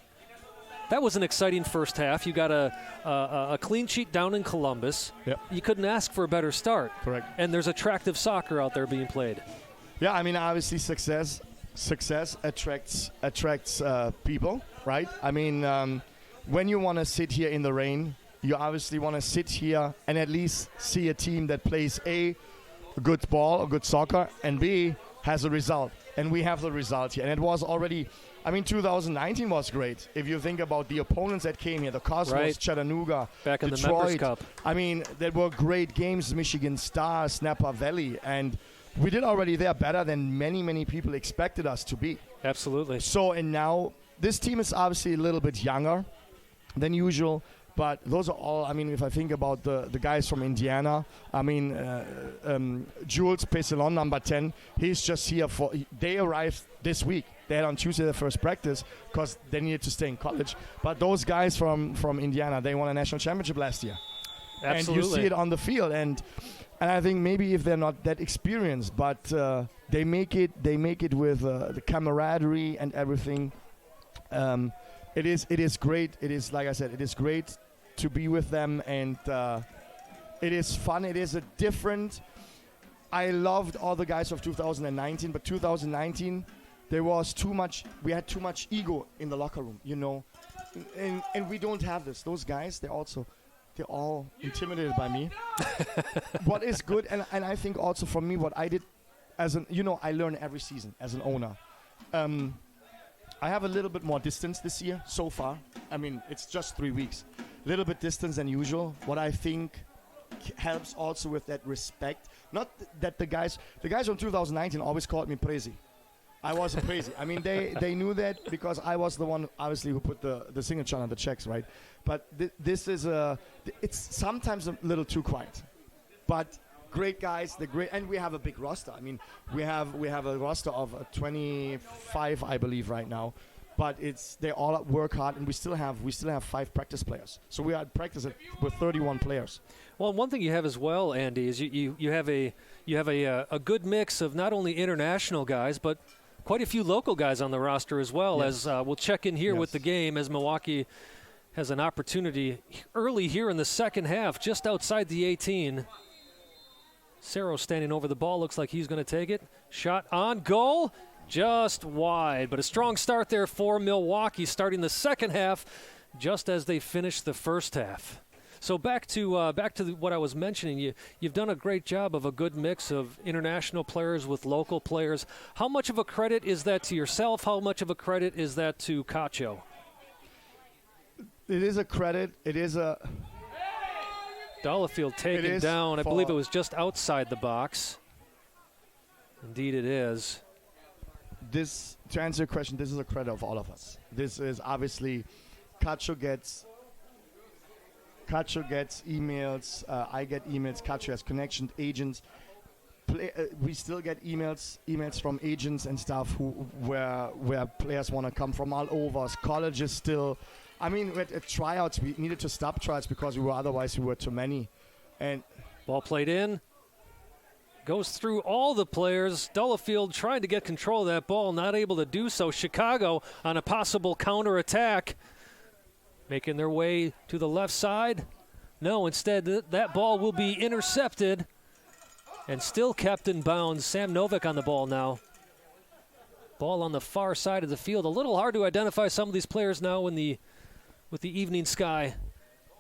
that was an exciting first half. You got a clean sheet down in Columbus. Yep. You couldn't ask for a better start. Correct. And there's attractive soccer out there being played. Yeah, I mean, obviously success attracts people, right? I mean, when you want to sit here in the rain, you obviously want to sit here and at least see a team that plays A, good ball, a good soccer, and B, has a result. And we have the result here. And it was already, I mean, 2019 was great. If you think about the opponents that came here, the Cosmos, right. Chattanooga, back in Detroit. the Members Cup. I mean, there were great games, Michigan Stars, Napa Valley, and we did already there better than many, many people expected us to be. Absolutely. So, and now this team is obviously a little bit younger than usual. But those are all, I mean, if I think about the guys from Indiana, I mean, Jules Peselon, number 10, he's just here they arrived this week. They had on Tuesday their first practice because they needed to stay in college. But those guys from Indiana, they won a national championship last year. Absolutely. And you see it on the field. And I think maybe if they're not that experienced, but they make it with the camaraderie and everything. It is great. It is, like I said, it is great to be with them, and it is fun. It is a different. I loved all the guys of 2019, but 2019 there was too much. We had too much ego in the locker room, you know, and we don't have this. Those guys, they're all intimidated by me. What is good, and I think also for me, what I did as an, you know, I learn every season as an owner. I have a little bit more distance this year so far. I mean, it's just 3 weeks. A little bit distance than usual. What I think helps also with that respect. Not that the guys from 2019 always called me Prezi. I wasn't Prezi. I mean, they knew that because I was the one, obviously, who put the signature on the checks, right? But this is it's sometimes a little too quiet. But great guys, and we have a big roster. I mean, we have a roster of 25, I believe, right now. But they all work hard, and we still have 5 practice players. So we are at practice with 31 players. Well, one thing you have as well, Andy, is you have a good mix of not only international guys, but quite a few local guys on the roster as well. Yes. As we'll check in here with the game as Milwaukee has an opportunity early here in the second half, just outside the 18. Cerro standing over the ball. Looks like he's going to take it. Shot on goal. Just wide. But a strong start there for Milwaukee, starting the second half just as they finished the first half. So back to what I was mentioning. You've done a great job of a good mix of international players with local players. How much of a credit is that to yourself? How much of a credit is that to Cacho? It is a credit. It is a... Delafield taken down. I believe it was just outside the box. Indeed it is. This, to answer your question, this is a credit of all of us. This is obviously, Cacho gets emails. I get emails. Cacho has connections, agents. We still get emails from agents and stuff where players want to come from all over. Colleges still. I mean, at tryouts, we needed to stop tryouts because we were too many. And ball played in. Goes through all the players. Delafield trying to get control of that ball, not able to do so. Chicago on a possible counterattack, making their way to the left side. No, instead that ball will be intercepted and still kept in bounds. Sam Novak on the ball now. Ball on the far side of the field. A little hard to identify some of these players now with the evening sky.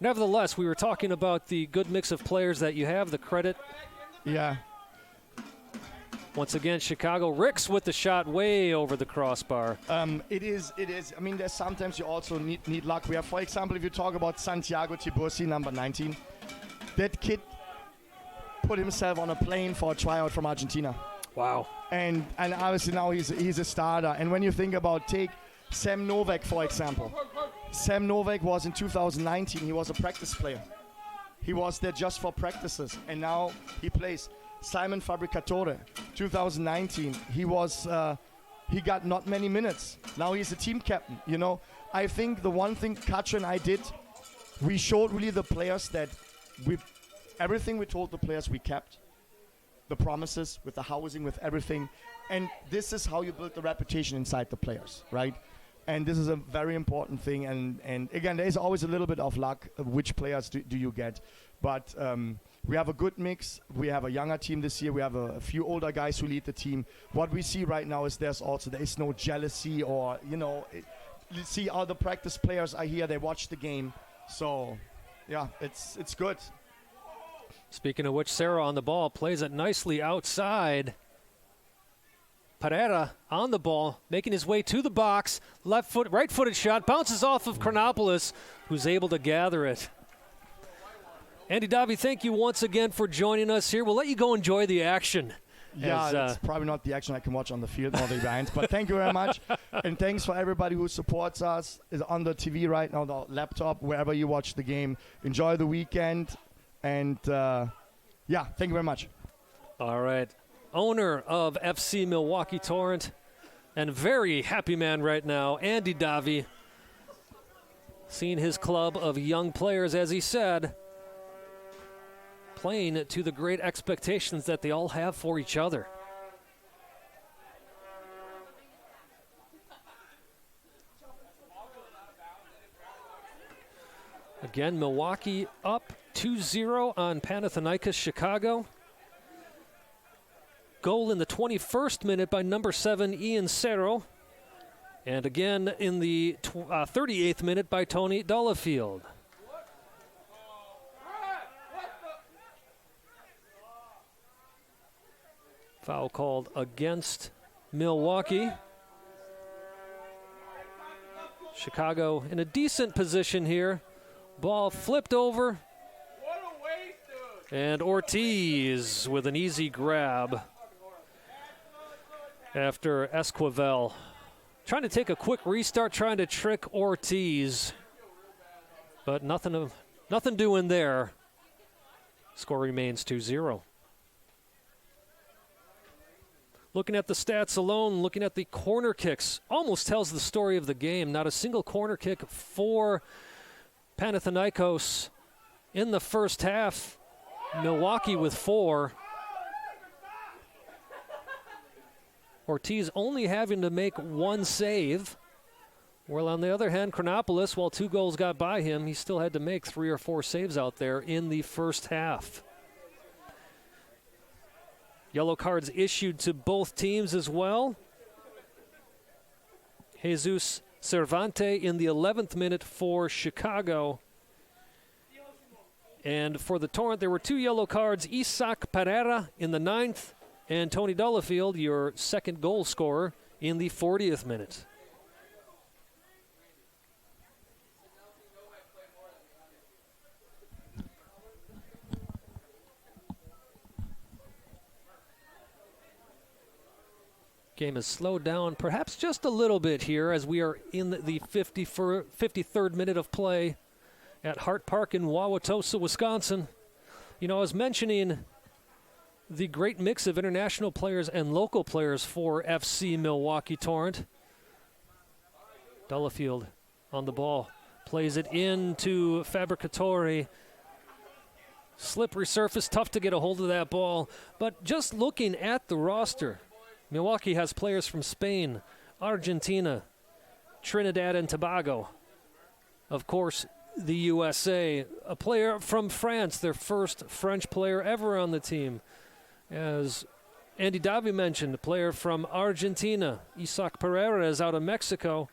Nevertheless, we were talking about the good mix of players that you have, the credit. Yeah. Once again, Chicago. Ricks with the shot way over the crossbar. It is. I mean, there's sometimes you also need luck. We have, for example, if you talk about Santiago Tibursi, number 19, that kid put himself on a plane for a tryout from Argentina. Wow. And obviously now he's a starter. And when you think about, take Sam Novak, for example. Sam Novak was in 2019, he was a practice player. He was there just for practices, and now he plays. Simon Fabricatore, 2019, he got not many minutes. Now he's a team captain, you know. I think the one thing Cacho and I did, we showed really the players that everything we told the players we kept. The promises, with the housing, with everything. And this is how you build the reputation inside the players, right? And this is a very important thing. And again, there is always a little bit of luck. Which players do you get? But we have a good mix. We have a younger team this year. We have a few older guys who lead the team. What we see right now is there is no jealousy or, you know, you see all the practice players are here. They watch the game. So, yeah, it's good. Speaking of which, Cerro on the ball, plays it nicely outside. Pereira on the ball, making his way to the box. Right-footed shot, bounces off of Chronopoulos, who's able to gather it. Andy Davi, thank you once again for joining us here. We'll let you go enjoy the action Yeah, as, it's probably not the action I can watch on the field or the behinds. But thank you very much. And thanks for everybody who supports us. Is on the TV right now, the laptop, wherever you watch the game. Enjoy the weekend. And, yeah, thank you very much. All right. Owner of FC Milwaukee Torrent and very happy man right now, Andy Davi. Seeing his club of young players, as he said, playing to the great expectations that they all have for each other. Again, Milwaukee up 2-0 on Panathinaikos Chicago. Goal in the 21st minute by number 7, Ian Cerro. And again in the 38th minute by Tony Delafield. Foul called against Milwaukee. Chicago in a decent position here. Ball flipped over. And Ortiz with an easy grab after Esquivel trying to take a quick restart, trying to trick Ortiz. But nothing doing there. Score remains 2-0. Looking at the stats alone, looking at the corner kicks, almost tells the story of the game. Not a single corner kick for Panathinaikos in the first half. Milwaukee with 4. Ortiz only having to make 1 save. Well, on the other hand, Chronopoulos, while 2 goals got by him, he still had to make 3 or 4 saves out there in the first half. Yellow cards issued to both teams as well. Jesus Cervante in the 11th minute for Chicago. And for the Torrent, there were 2 yellow cards. Isaac Pereira in the 9th, and Tony Delafield, your second goal scorer, in the 40th minute. Game has slowed down perhaps just a little bit here as we are in the 53rd minute of play at Hart Park in Wauwatosa, Wisconsin. You know, I was mentioning the great mix of international players and local players for FC Milwaukee Torrent. Delafield on the ball, plays it into Fabricatore. Slippery surface, tough to get a hold of that ball. But just looking at the roster, Milwaukee has players from Spain, Argentina, Trinidad and Tobago. Of course, the USA, a player from France, their first French player ever on the team. As Andy Davi mentioned, a player from Argentina, Isaac Pereira, is out of Mexico.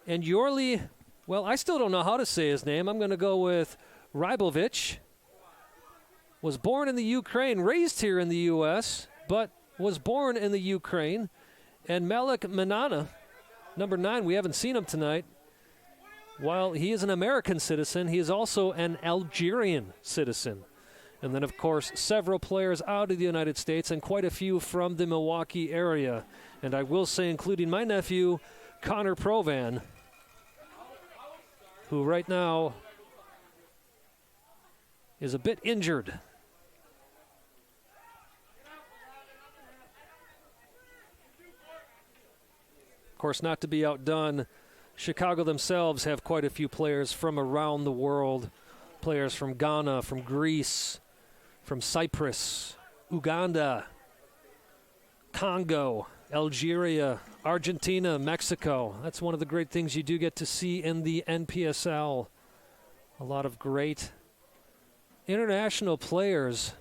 And Yorli, well, I still don't know how to say his name. I'm going to go with Rybovic. Was born in the Ukraine, raised here in the U.S., but was born in the Ukraine. And Malik Manana, number 9, we haven't seen him tonight. While he is an American citizen, he is also an Algerian citizen. And then, of course, several players out of the United States and quite a few from the Milwaukee area. And I will say, including my nephew, Connor Provan, who right now is a bit injured. Of course, not to be outdone, Chicago themselves have quite a few players from around the world. Players from Ghana, from Greece, from Cyprus, Uganda, Congo, Algeria, Argentina, Mexico. That's one of the great things you do get to see in the NPSL. A lot of great international players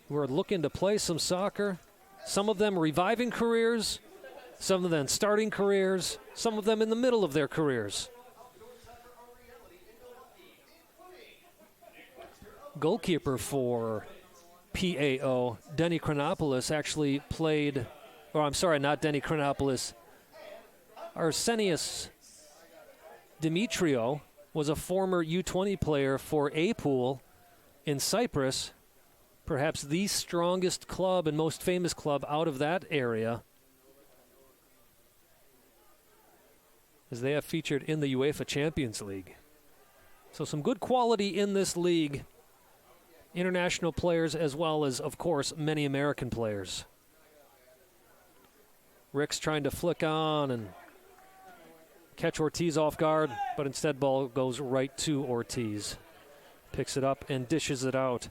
who are looking to play some soccer. Some of them reviving careers, some of them starting careers, some of them in the middle of their careers. Goalkeeper for PAO, Denny Chronopoulos, actually played, or I'm sorry, not Denny Chronopoulos. Arsenius Demetrio was a former U20 player for A-Pool in Cyprus, perhaps the strongest club and most famous club out of that area, as they have featured in the UEFA Champions League. So some good quality in this league. International players as well as, of course, many American players. Rick's trying to flick on and catch Ortiz off guard, but instead ball goes right to Ortiz. Picks it up and dishes it out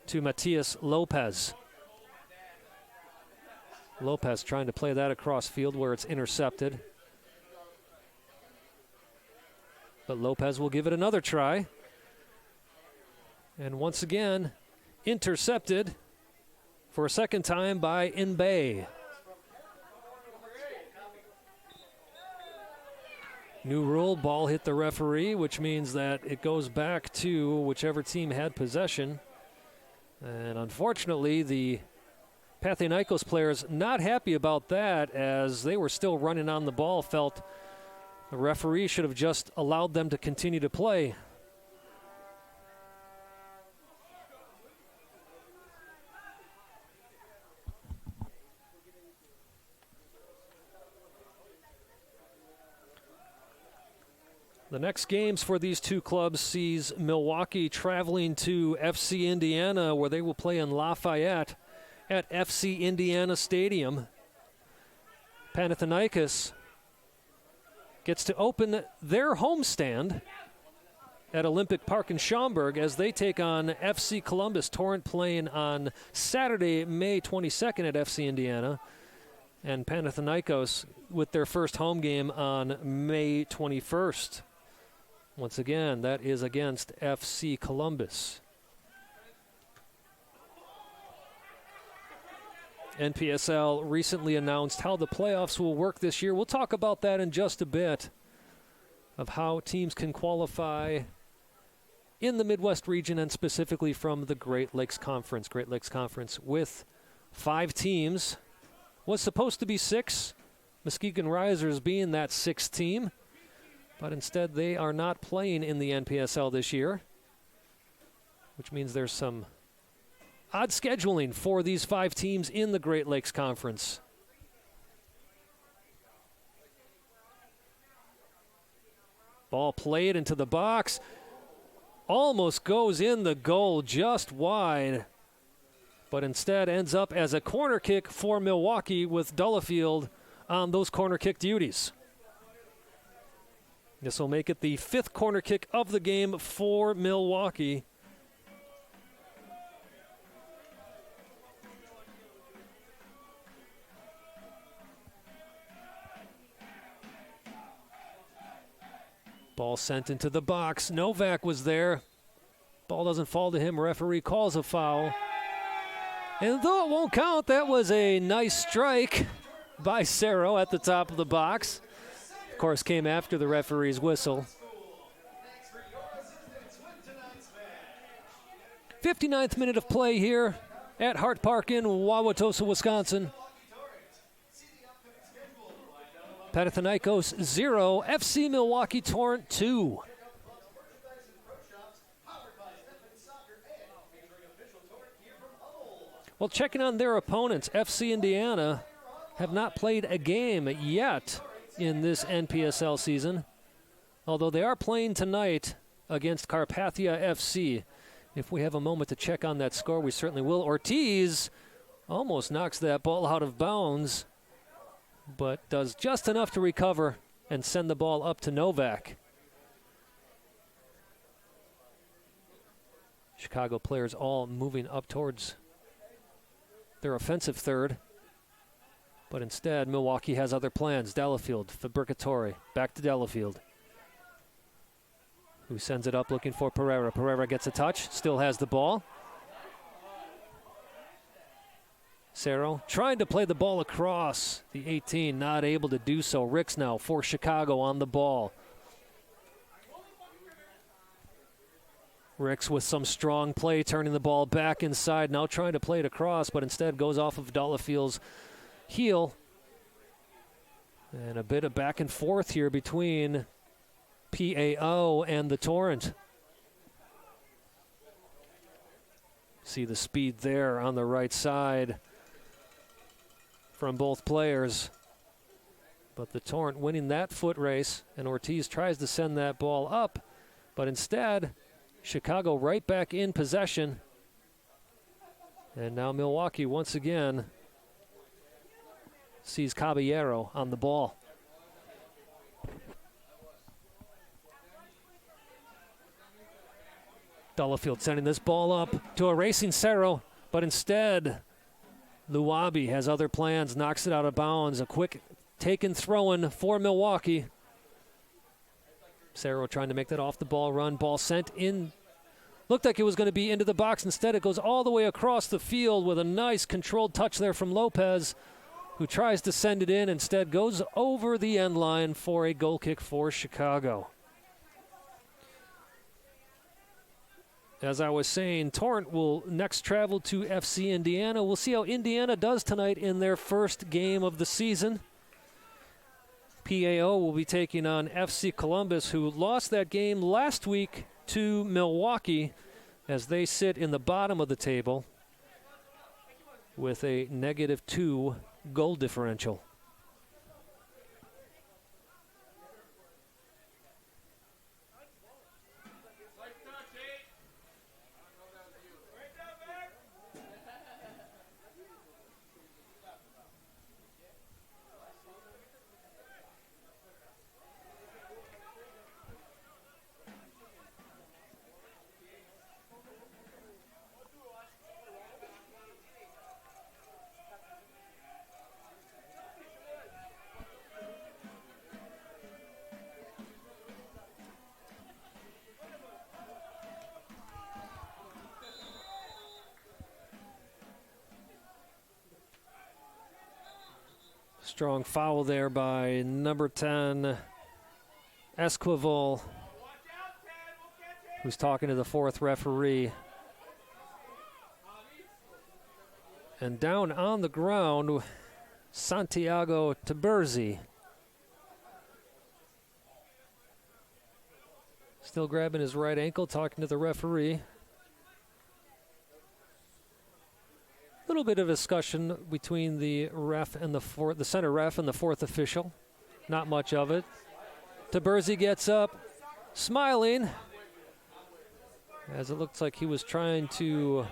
to Matias Lopez. Lopez trying to play that across field where it's intercepted. But Lopez will give it another try. And once again, intercepted for a second time by Inbay. New rule, ball hit the referee, which means that it goes back to whichever team had possession. And unfortunately, the Panathinaikos players not happy about that, as they were still running on the ball, felt the referee should have just allowed them to continue to play. The next games for these two clubs sees Milwaukee traveling to FC Indiana, where they will play in Lafayette at FC Indiana Stadium. Panathinaikos gets to open their homestand at Olympic Park in Schaumburg as they take on FC Columbus. Torrent playing on Saturday, May 22nd at FC Indiana, and Panathinaikos with their first home game on May 21st. Once again, that is against FC Columbus. NPSL recently announced how the playoffs will work this year. We'll talk about that in just a bit, of how teams can qualify in the Midwest region and specifically from the Great Lakes Conference. Great Lakes Conference with 5 teams. Was supposed to be 6, Muskegon Risers being that 6th team. But instead, they are not playing in the NPSL this year, which means there's some odd scheduling for these 5 teams in the Great Lakes Conference. Ball played into the box. Almost goes in the goal, just wide. But instead ends up as a corner kick for Milwaukee, with Delafield on those corner kick duties. This will make it the 5th corner kick of the game for Milwaukee. Ball sent into the box. Novak was there. Ball doesn't fall to him. Referee calls a foul. And though it won't count, that was a nice strike by Cerro at the top of the box. Of course, came after the referee's whistle. 59th minute of play here at Hart Park in Wauwatosa, Wisconsin. Panathinaikos 0, FC Milwaukee Torrent 2. Well, checking on their opponents, FC Indiana have not played a game yet in this NPSL season, although they are playing tonight against Carpathia FC. If we have a moment to check on that score, we certainly will. Ortiz almost knocks that ball out of bounds, but does just enough to recover and send the ball up to Novak. Chicago players all moving up towards their offensive third. But instead, Milwaukee has other plans. Delafield, Fabricatore, back to Delafield, who sends it up looking for Pereira. Pereira gets a touch, still has the ball. Cerro trying to play the ball across the 18, not able to do so. Ricks now for Chicago on the ball. Ricks with some strong play, turning the ball back inside, now trying to play it across, but instead goes off of Delafield's heel. And a bit of back and forth here between PAO and the Torrent. See the speed there on the right side from both players. But the Torrent winning that foot race, and Ortiz tries to send that ball up, but instead, Chicago right back in possession. And now Milwaukee once again sees Caballero on the ball. Delafield sending this ball up to a racing Cerro, but instead, Luabi has other plans, knocks it out of bounds. A quick take and throw in for Milwaukee. Cerro trying to make that off the ball run. Ball sent in. Looked like it was going to be into the box. Instead, it goes all the way across the field with a nice controlled touch there from Lopez, who tries to send it in. Instead, goes over the end line for a goal kick for Chicago. As I was saying, Torrent will next travel to FC Indiana. We'll see how Indiana does tonight in their first game of the season. PAO will be taking on FC Columbus, who lost that game last week to Milwaukee, as they sit in the bottom of the table with a -2 goal differential. Strong foul there by number 10, Esquivel, who's talking to the fourth referee. And down on the ground, Santiago Taberzi. Still grabbing his right ankle, talking to the referee. Little bit of discussion between the ref and the center ref and the fourth official. Not much of it. Taberzi gets up, smiling, as it looks like he was trying to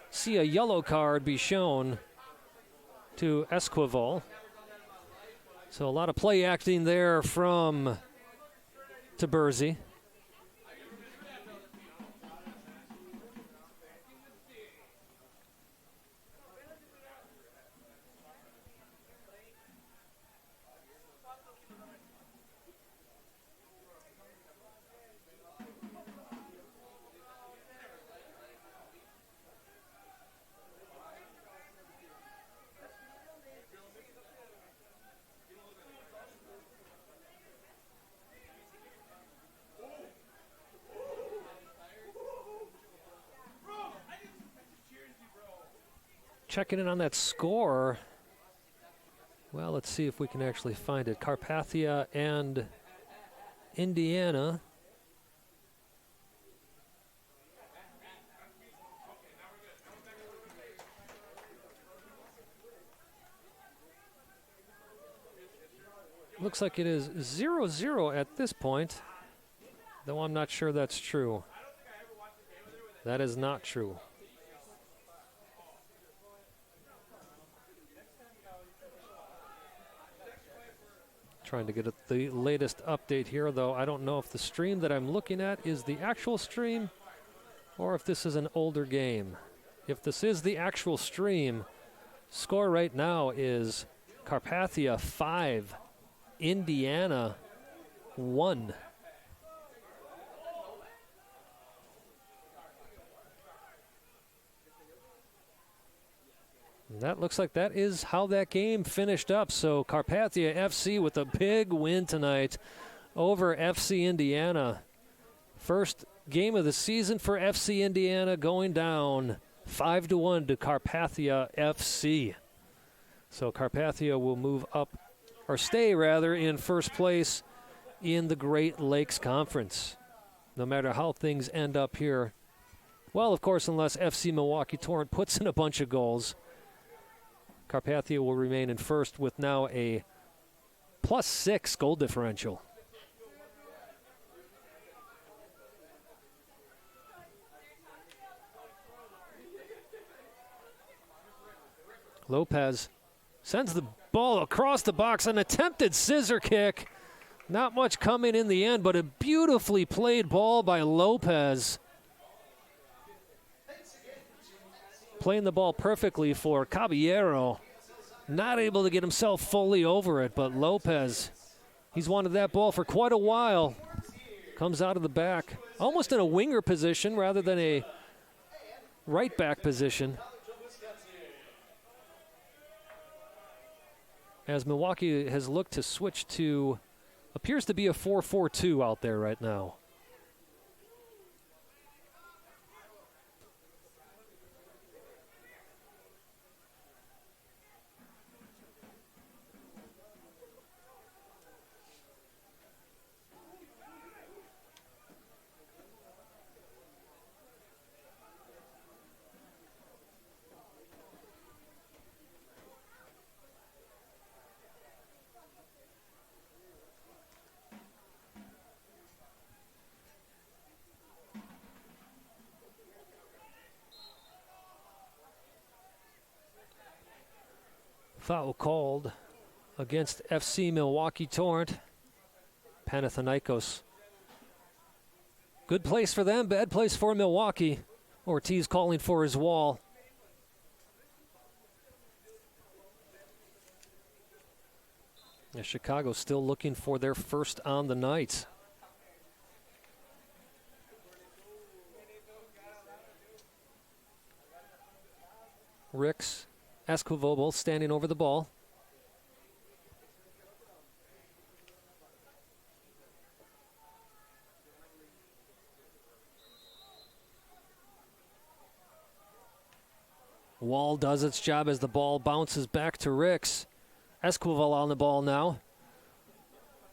see a yellow card be shown to Esquivel. So a lot of play acting there from Taberzi. Checking in on that score. Well, let's see if we can actually find it. Carpathia and Indiana. Looks like it is 0-0 at this point, though I'm not sure that's true. That is not true. Trying to get the latest update here, though I don't know if the stream that I'm looking at is the actual stream or if this is an older game. If this is the actual stream, score right now is Carpathia 5, Indiana 1. That looks like that is how that game finished up. So Carpathia FC with a big win tonight over FC Indiana. First game of the season for FC Indiana, going down 5-1 to Carpathia FC. So Carpathia will move up, or stay rather, in first place in the Great Lakes Conference. No matter how things end up here Well, of course, unless FC Milwaukee Torrent puts in a bunch of goals, Carpathia will remain in first with now a +6 goal differential. Lopez sends the ball across the box, an attempted scissor kick. Not much coming in the end, but a beautifully played ball by Lopez. Playing the ball perfectly for Caballero. Not able to get himself fully over it, but Lopez, he's wanted that ball for quite a while. Comes out of the back, almost in a winger position rather than a right back position. As Milwaukee has looked to switch to, appears to be a 4-4-2 out there right now. Foul called against FC Milwaukee Torrent. Panathinaikos. Good place for them, bad place for Milwaukee. Ortiz calling for his wall. Yeah, Chicago still looking for their first on the night. Ricks, Esquivel both standing over the ball. Wall does its job as the ball bounces back to Ricks. Esquivel on the ball now.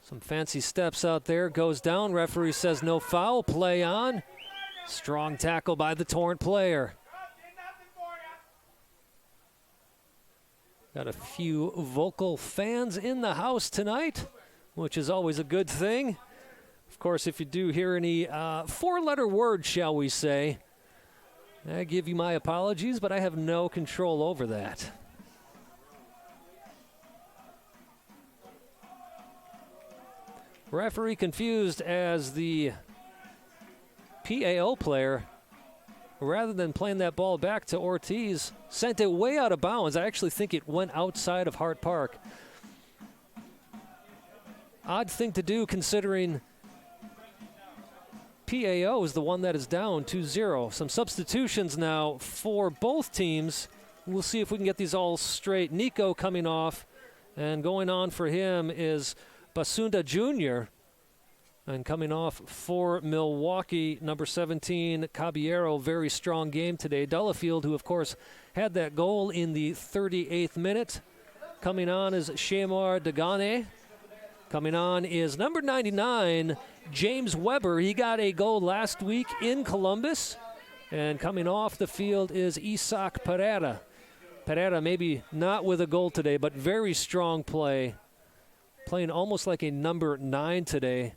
Some fancy steps out there. Goes down. Referee says no foul. Play on. Strong tackle by the Torrent player. Got a few vocal fans in the house tonight, which is always a good thing. Of course, if you do hear any four-letter words, shall we say, I give you my apologies, but I have no control over that. Referee confused as the PAO player, rather than playing that ball back to Ortiz, sent it way out of bounds. I actually think it went outside of Hart Park. Odd thing to do considering PAO is the one that is down 2-0. Some substitutions now for both teams. We'll see if we can get these all straight. Nico coming off, and going on for him is Basunda Jr., and coming off for Milwaukee, number 17, Caballero. Very strong game today. Delafield, who, of course, had that goal in the 38th minute. Coming on is Shamar Dagane. Coming on is number 99, James Weber. He got a goal last week in Columbus. And coming off the field is Isaac Pereira. Pereira maybe not with a goal today, but very strong play. Playing almost like a number 9 today.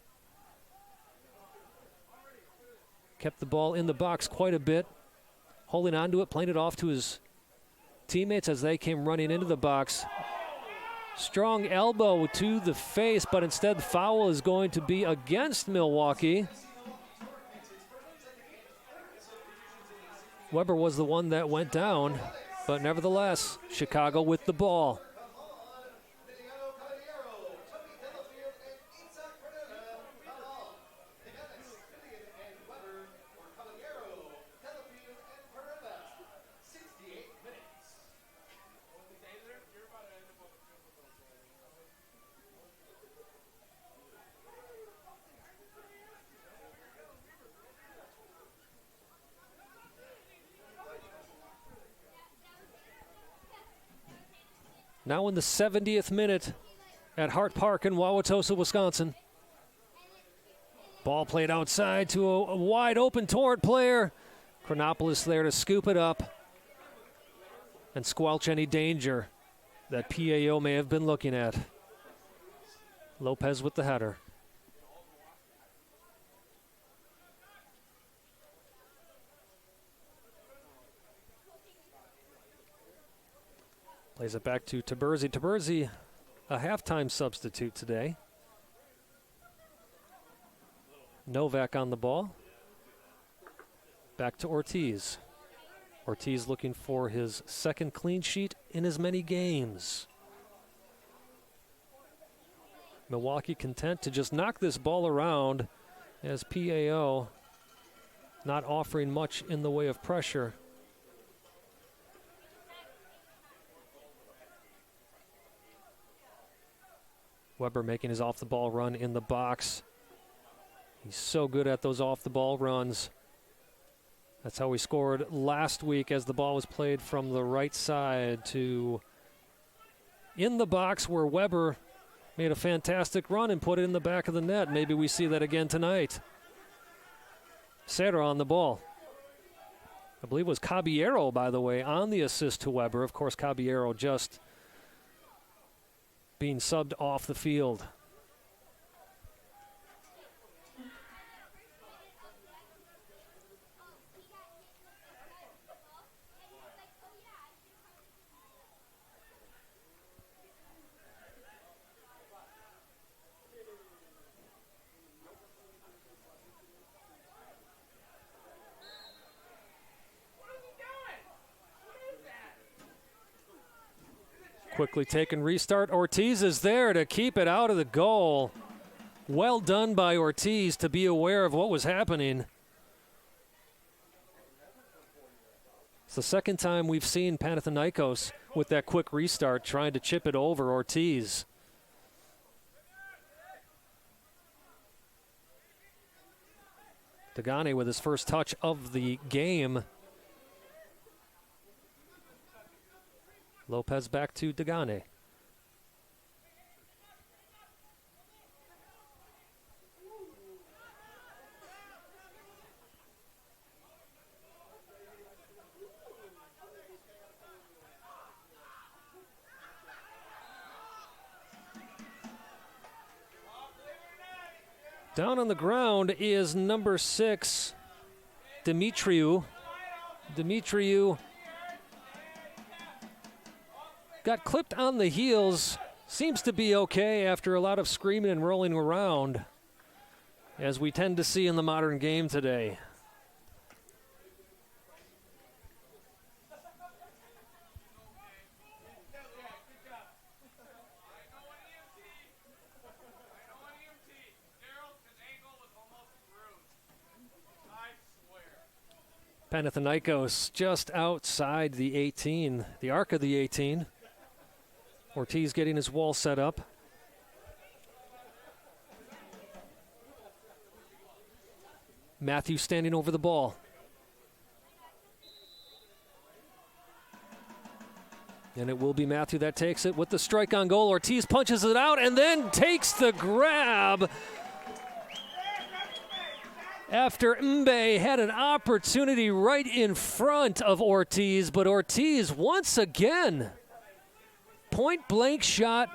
Kept the ball in the box quite a bit, holding on to it, playing it off to his teammates as they came running into the box. Strong elbow to the face, but instead the foul is going to be against Milwaukee. Weber was the one that went down, but nevertheless, Chicago with the ball. Now in the 70th minute at Hart Park in Wauwatosa, Wisconsin. Ball played outside to a wide open Torrent player. Chronopoulos there to scoop it up and squelch any danger that PAO may have been looking at. Lopez with the header. Plays it back to Taberzi. Taberzi, a halftime substitute today. Novak on the ball. Back to Ortiz. Ortiz looking for his second clean sheet in as many games. Milwaukee content to just knock this ball around as PAO not offering much in the way of pressure. Weber making his off-the-ball run in the box. He's so good at those off-the-ball runs. That's how we scored last week as the ball was played from the right side to in the box where Weber made a fantastic run and put it in the back of the net. Maybe we see that again tonight. Serra on the ball. I believe it was Caballero, by the way, on the assist to Weber. Of course, Caballero just being subbed off the field. Quickly taken restart. Ortiz is there to keep it out of the goal. Well done by Ortiz to be aware of what was happening. It's the second time we've seen Panathinaikos with that quick restart trying to chip it over Ortiz. Degane with his first touch of the game. Lopez back to Degane. Down on the ground is number 6, Dimitriou. Dimitriou got clipped on the heels. Seems to be okay after a lot of screaming and rolling around, as we tend to see in the modern game today. Panathinaikos just outside the 18, the arc of the 18. Ortiz getting his wall set up. Matthew standing over the ball. And it will be Matthew that takes it with the strike on goal. Ortiz punches it out and then takes the grab after Mbe had an opportunity right in front of Ortiz, but Ortiz once again, point-blank shot,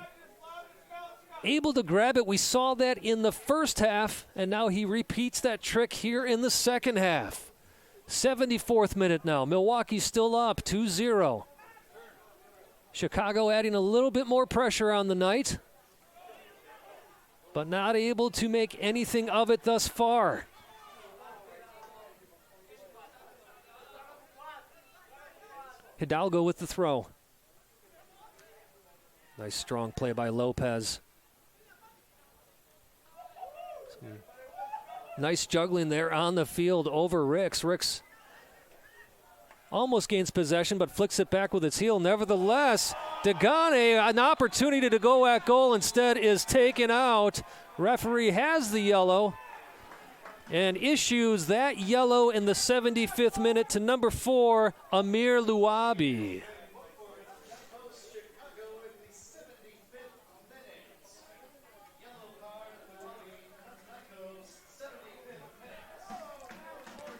able to grab it. We saw that in the first half, and now he repeats that trick here in the second half. 74th minute now. Milwaukee still up 2-0. Chicago adding a little bit more pressure on the night, but not able to make anything of it thus far. Hidalgo with the throw. Nice strong play by Lopez. Nice juggling there on the field over Ricks. Ricks almost gains possession but flicks it back with its heel. Nevertheless, Degane, an opportunity to go at goal, instead is taken out. Referee has the yellow and issues that yellow in the 75th minute to number 4, Amir Luabi.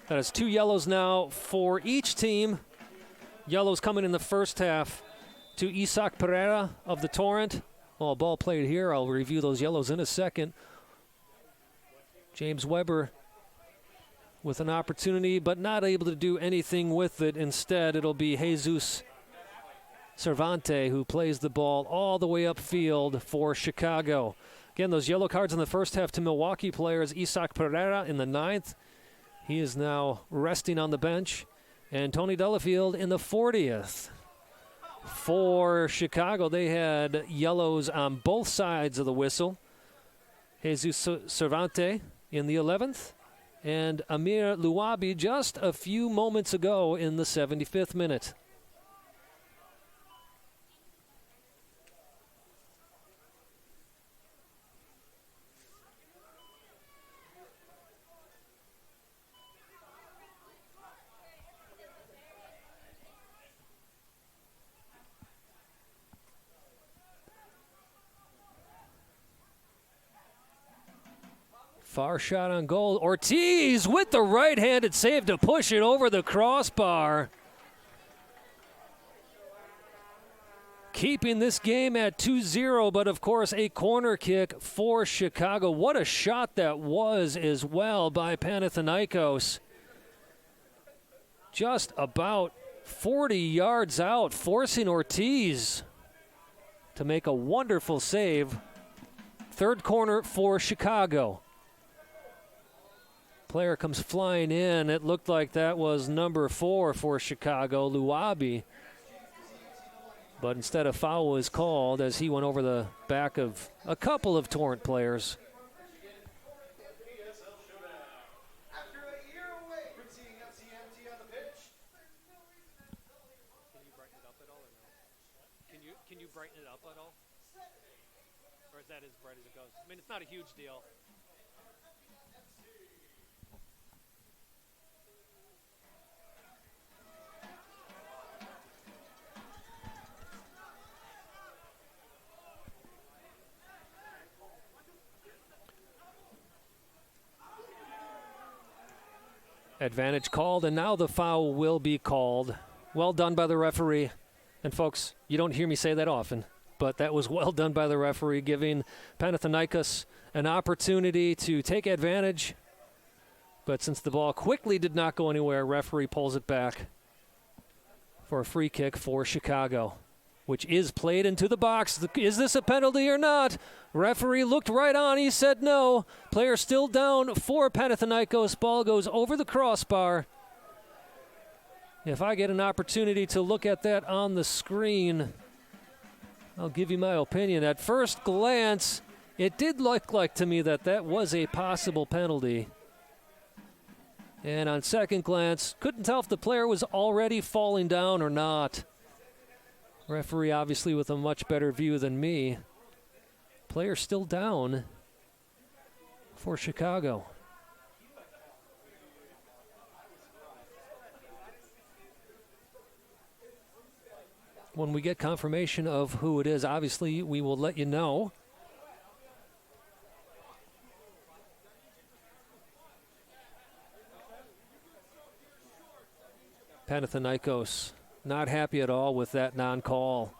That is 2 yellows now for each team. Yellows coming in the first half to Isaac Pereira of the Torrent. Well, ball played here. I'll review those yellows in a second. James Weber with an opportunity, but not able to do anything with it. Instead, it'll be Jesus Cervante who plays the ball all the way upfield for Chicago. Again, those yellow cards in the first half to Milwaukee players. Isaac Pereira in the 9th. He is now resting on the bench. And Tony Delafield in the 40th. For Chicago, they had yellows on both sides of the whistle. Jesus Cervante in the 11th. And Amir Luabi just a few moments ago in the 75th minute. Far shot on goal. Ortiz with the right-handed save to push it over the crossbar. Keeping this game at 2-0, but of course a corner kick for Chicago. What a shot that was as well by Panathinaikos. Just about 40 yards out, forcing Ortiz to make a wonderful save. Third corner for Chicago. Player comes flying in. It looked like that was number 4 for Chicago, Luabi. But instead, a foul was called as he went over the back of a couple of Torrent players. After a year away from seeing FCMT on the pitch, Can you brighten it up at all or no? Can you brighten it up at all? Or is that as bright as it goes? I mean, it's not a huge deal. Advantage called, and now the foul will be called. Well done by the referee. And folks, you don't hear me say that often, but that was well done by the referee, giving Panathinaikos an opportunity to take advantage. But since the ball quickly did not go anywhere, referee pulls it back for a free kick for Chicago, which is played into the box. Is this a penalty or not? Referee looked right on. He said no. Player still down for Panathinaikos. Ball goes over the crossbar. If I get an opportunity to look at that on the screen, I'll give you my opinion. At first glance, it did look like to me that that was a possible penalty. And on second glance, couldn't tell if the player was already falling down or not. Referee obviously with a much better view than me. Player still down for Chicago. When we get confirmation of who it is, obviously we will let you know. Panathinaikos not happy at all with that non-call.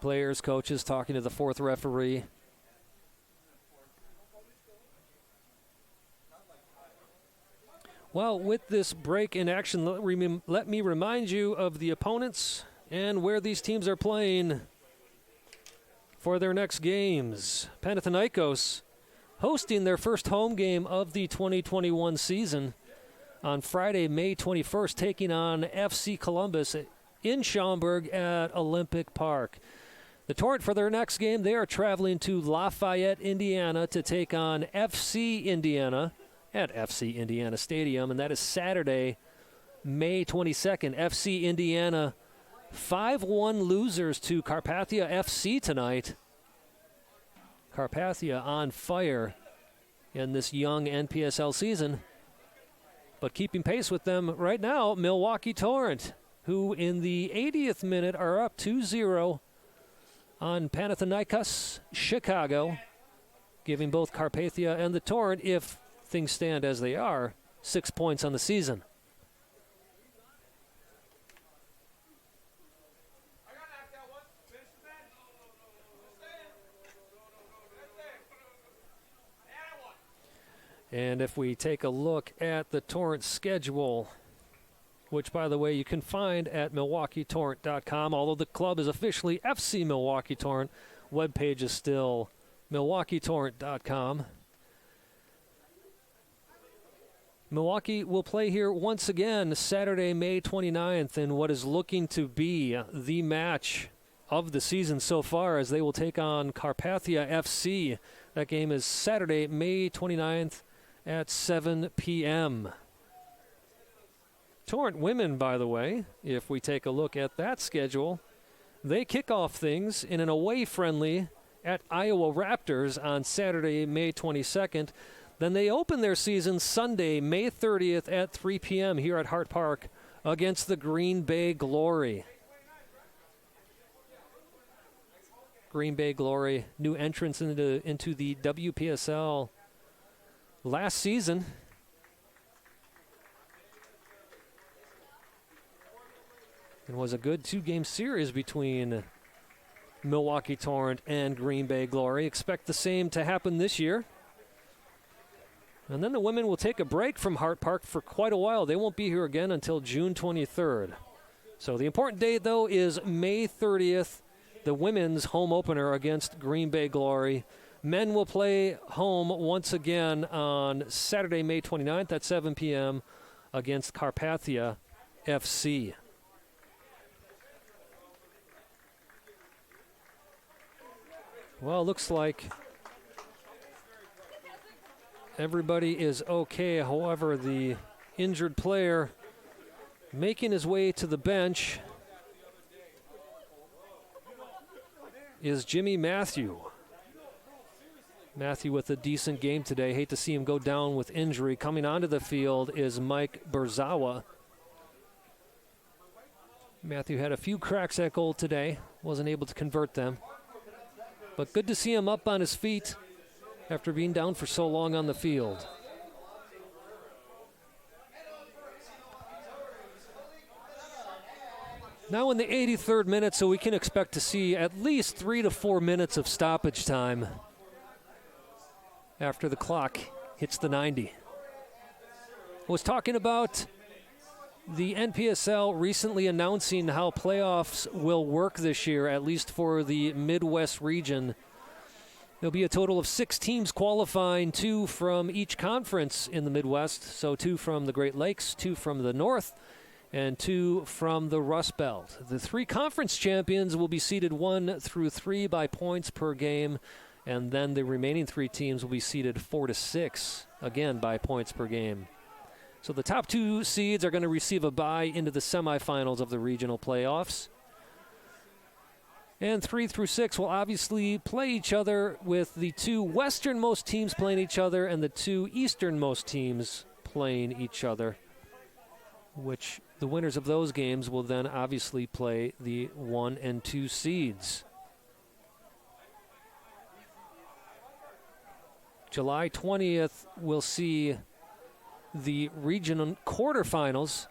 Players, coaches talking to the fourth referee. Well, with this break in action, let me remind you of the opponents and where these teams are playing for their next games. Panathinaikos hosting their first home game of the 2021 season on Friday, May 21st, taking on FC Columbus in Schaumburg at Olympic Park. The Torrent, for their next game, they are traveling to Lafayette, Indiana to take on FC Indiana at FC Indiana Stadium, and that is Saturday, May 22nd. FC Indiana 5-1 losers to Carpathia FC tonight. Carpathia on fire in this young NPSL season. But keeping pace with them right now, Milwaukee Torrent, who in the 80th minute are up 2-0 on Panathinaikos Chicago. giving both Carpathia and the Torrent, if things stand as they are, 6 points on the season. And if we take a look at the Torrent schedule, which, by the way, you can find at MilwaukeeTorrent.com, although the club is officially FC Milwaukee Torrent, webpage is still MilwaukeeTorrent.com. Milwaukee will play here once again Saturday, May 29th, in what is looking to be the match of the season so far, as they will take on Carpathia FC. That game is Saturday, May 29th at 7 p.m. Torrent women, by the way, if we take a look at that schedule, they kick off things in an away friendly at Iowa Raptors on Saturday, May 22nd. Then they open their season Sunday, May 30th at 3 p.m. here at Hart Park against the Green Bay Glory. Green Bay Glory, new entrants into the WPSL last season. It was a good two-game series between Milwaukee Torrent and Green Bay Glory. Expect the same to happen this year. And then the women will take a break from Hart Park for quite a while. They won't be here again until June 23rd. So the important date, though, is May 30th, the women's home opener against Green Bay Glory. Men will play home once again on Saturday, May 29th at 7 p.m. against Carpathia FC. Well, looks like everybody is okay. However, the injured player making his way to the bench is Jimmy Matthew. Matthew with a decent game today. Hate to see him go down with injury. Coming onto the field is Mike Berzawa. Matthew had a few cracks at goal today. Wasn't able to convert them. But good to see him up on his feet after being down for so long on the field. Now in the 83rd minute, so we can expect to see at least 3 to 4 minutes of stoppage time after the clock hits the 90. I was talking about the NPSL recently announcing how playoffs will work this year, at least for the Midwest region. There'll be a total of 6 teams qualifying, 2 from each conference in the Midwest, so 2 from the Great Lakes, 2 from the North, and 2 from the Rust Belt. The 3 conference champions will be seeded 1 through 3 by points per game, and then the remaining 3 teams will be seeded 4 to 6, again by points per game. So the top 2 seeds are going to receive a bye into the semifinals of the regional playoffs. And 3 through 6 will obviously play each other, with the 2 westernmost teams playing each other and the 2 easternmost teams playing each other, which the winners of those games will then obviously play the 1 and 2 seeds. July 20th, we'll see the regional quarterfinals,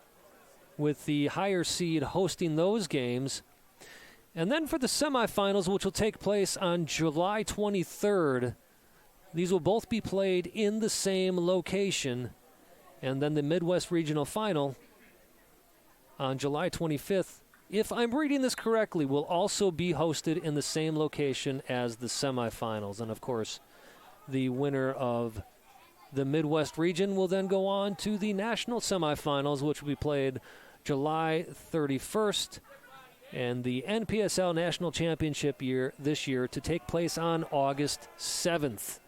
with the higher seed hosting those games. And then for the semifinals, which will take place on July 23rd, these will both be played in the same location. And then the Midwest Regional Final on July 25th, if I'm reading this correctly, will also be hosted in the same location as the semifinals. And of course, the winner of the Midwest region will then go on to the national semifinals, which will be played July 31st, and the NPSL National Championship this year to take place on August 7th.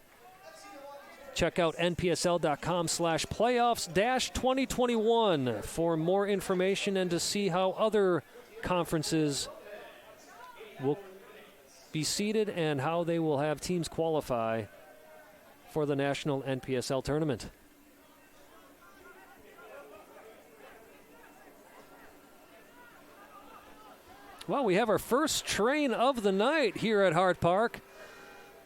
Check out npsl.com/playoffs-2021 for more information and to see how other conferences will be seeded and how they will have teams qualify for the national NPSL tournament. Well, we have our first train of the night here at Hart Park.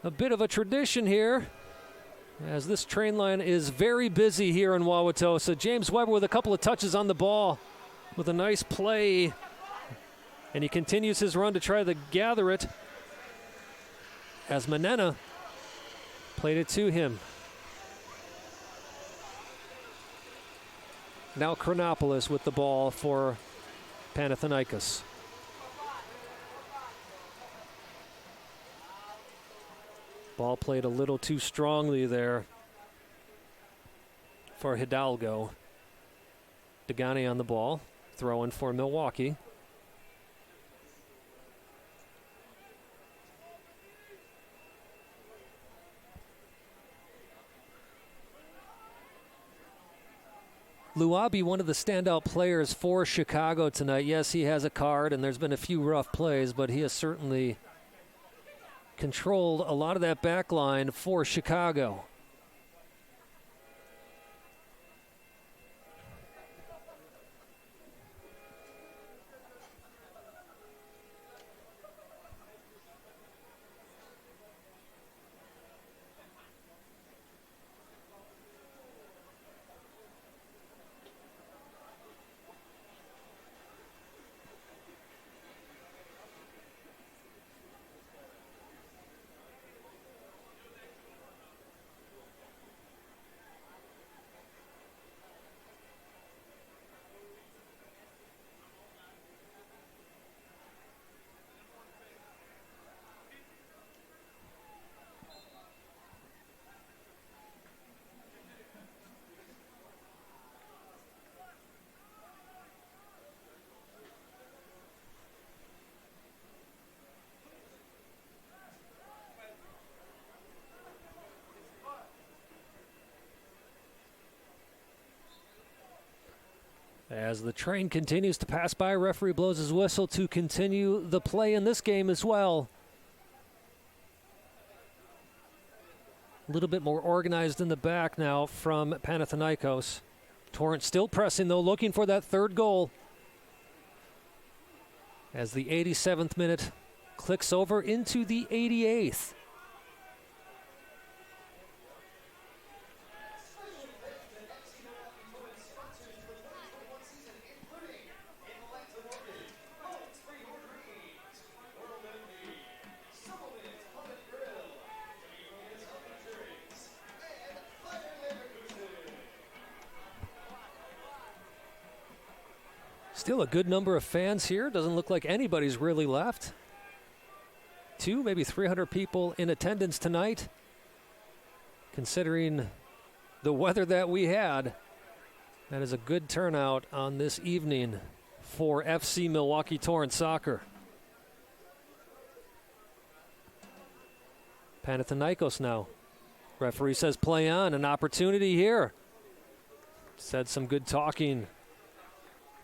a bit of a tradition here, as this train line is very busy here in Wauwatosa. James Weber with a couple of touches on the ball with a nice play, and he continues his run to try to gather it as Manena played it to him. Now Chronopoulos with the ball for Panathinaikos. Ball played a little too strongly there for Hidalgo. Degani on the ball, throwing for Milwaukee. Luabi, one of the standout players for Chicago tonight. Yes, he has a card, and there's been a few rough plays, but he has certainly controlled a lot of that back line for Chicago. As the train continues to pass by, referee blows his whistle to continue the play in this game as well. A little bit more organized in the back now from Panathinaikos. Torrent still pressing, though, looking for that third goal. As the 87th minute clicks over into the 88th. Still a good number of fans here. Doesn't look like anybody's really left. 200, maybe 300 people in attendance tonight. Considering the weather that we had, that is a good turnout on this evening for FC Milwaukee Torrent soccer. Panathinaikos now. Referee says play on, an opportunity here. Said some good talking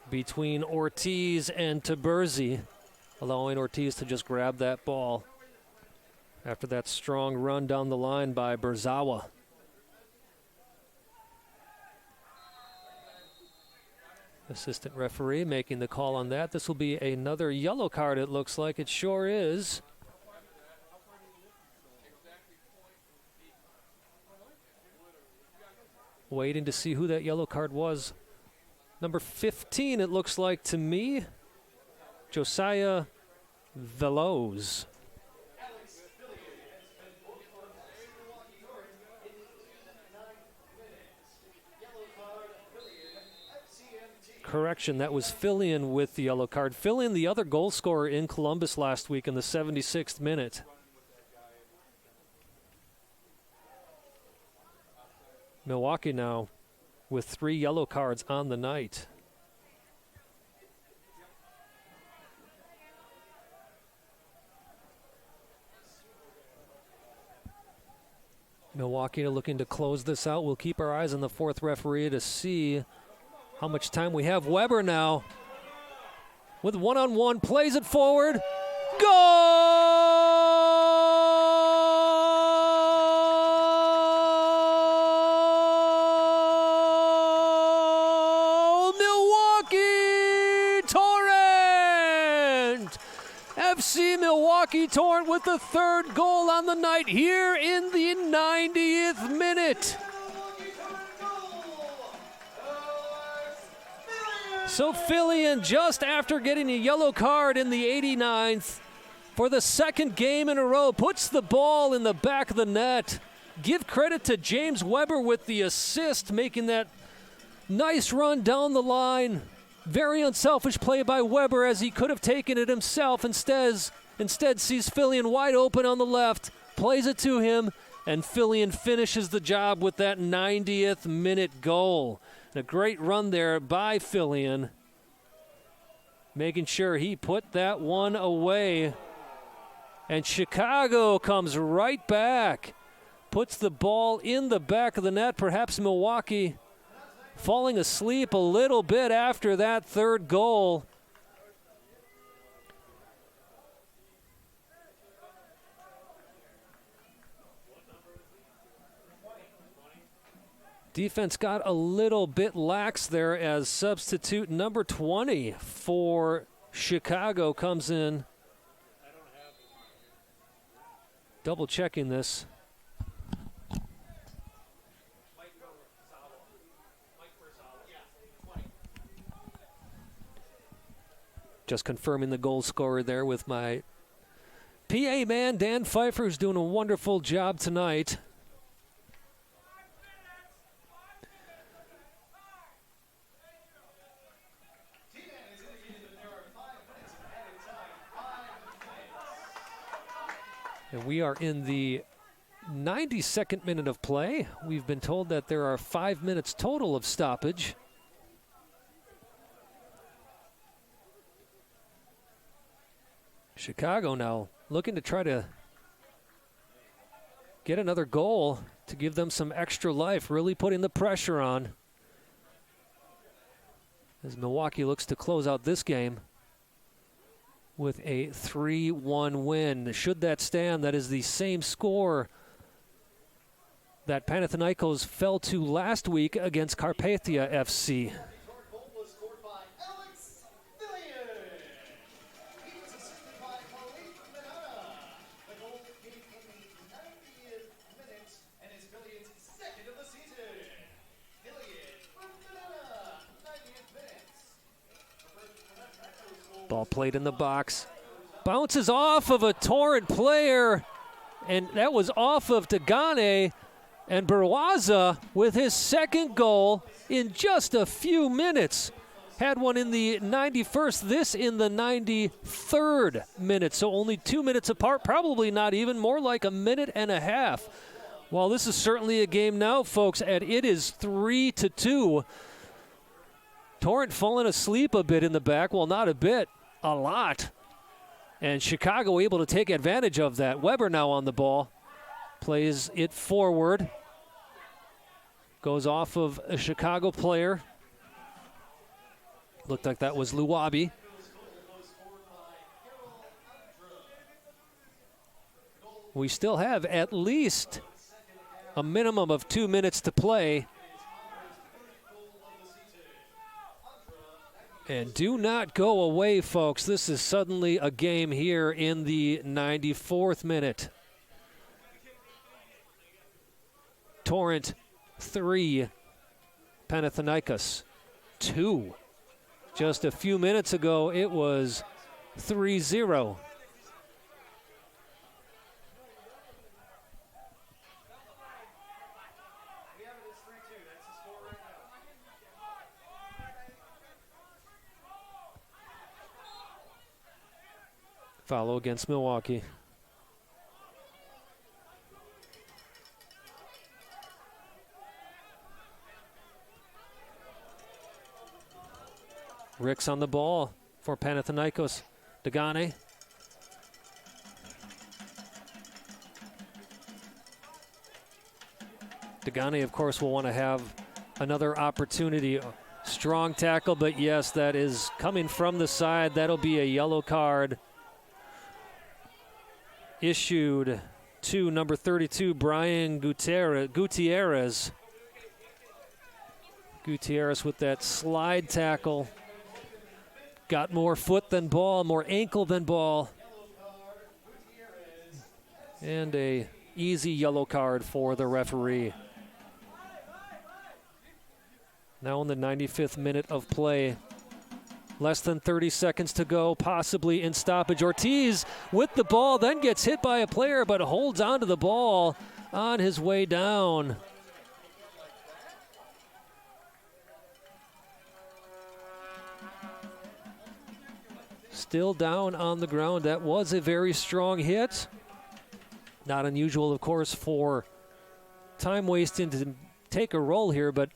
between Ortiz and Taberzi, allowing Ortiz to just grab that ball after that strong run down the line by Berzawa. Assistant referee making the call on that. This will be another yellow card, it looks like. It sure is. Waiting to see who that yellow card was. Number 15, it looks like to me, Josiah Veloz. Correction, that was Fillion with the yellow card. Fillion, the other goal scorer in Columbus last week in the 76th minute. Milwaukee now with 3 yellow cards on the night. Milwaukee looking to close this out. We'll keep our eyes on the 4th referee to see how much time we have. Weber now with one-on-one, plays it forward. Goal! Milwaukee Torrent! FC Milwaukee Milwaukee Torrent with the third goal on the night here in the 90th minute. So Fillion, just after getting a yellow card in the 89th, for the second game in a row, puts the ball in the back of the net. Give credit to James Weber with the assist, making that nice run down the line. Very unselfish play by Weber, as he could have taken it himself. Instead sees Fillion wide open on the left, plays it to him, and Fillion finishes the job with that 90th minute goal. A great run there by Fillion, making sure he put that one away. And Chicago comes right back, puts the ball in the back of the net. Perhaps Milwaukee falling asleep a little bit after that third goal. Defense got a little bit lax there as substitute number 20 for Chicago comes in. Double checking this. Just confirming the goal scorer there with my PA man, Dan Pfeiffer, who's doing a wonderful job tonight. And we are in the 92nd minute of play. We've been told that there are 5 minutes total of stoppage. Chicago now looking to try to get another goal to give them some extra life, really putting the pressure on as Milwaukee looks to close out this game with a 3-1 win. Should that stand, that is the same score that Panathinaikos fell to last week against Carpathia FC. Goal was scored by Alex Fillion. He was assisted by Malik Manana. The goal came in the 90th minute and is Fillion's second of the season. Fillion with Manana, 90th minute. Ball played in the box. Bounces off of a Torrent player, and that was off of Dagane. And Barwaza, with his second goal in just a few minutes, had one in the 91st, this in the 93rd minute. So only 2 minutes apart, probably not even, more like a minute and a half. Well, this is certainly a game now, folks, and it is 3-2. Torrent falling asleep a bit in the back. Well, not a bit, a lot. And Chicago able to take advantage of that. Weber now on the ball. Plays it forward. Goes off of a Chicago player. Looked like that was Luwabi. We still have at least a minimum of 2 minutes to play. And do not go away, folks. This is suddenly a game here in the 94th minute. Torrent 3, Panathinaikos 2. Just a few minutes ago, it was 3-0. Follow against Milwaukee. Ricks on the ball for Panathinaikos. Dagane. Dagane, of course, will want to have another opportunity. Strong tackle, but yes, that is coming from the side. That'll be a yellow card issued to number 32, Brian Gutierrez. Gutierrez with that slide tackle. Got more foot than ball, more ankle than ball. And a easy yellow card for the referee. Now in the 95th minute of play. Less than 30 seconds to go, possibly in stoppage. Ortiz with the ball, then gets hit by a player, but holds onto the ball on his way down. Still down on the ground. That was a very strong hit. Not unusual, of course, for time wasting to take a roll here, but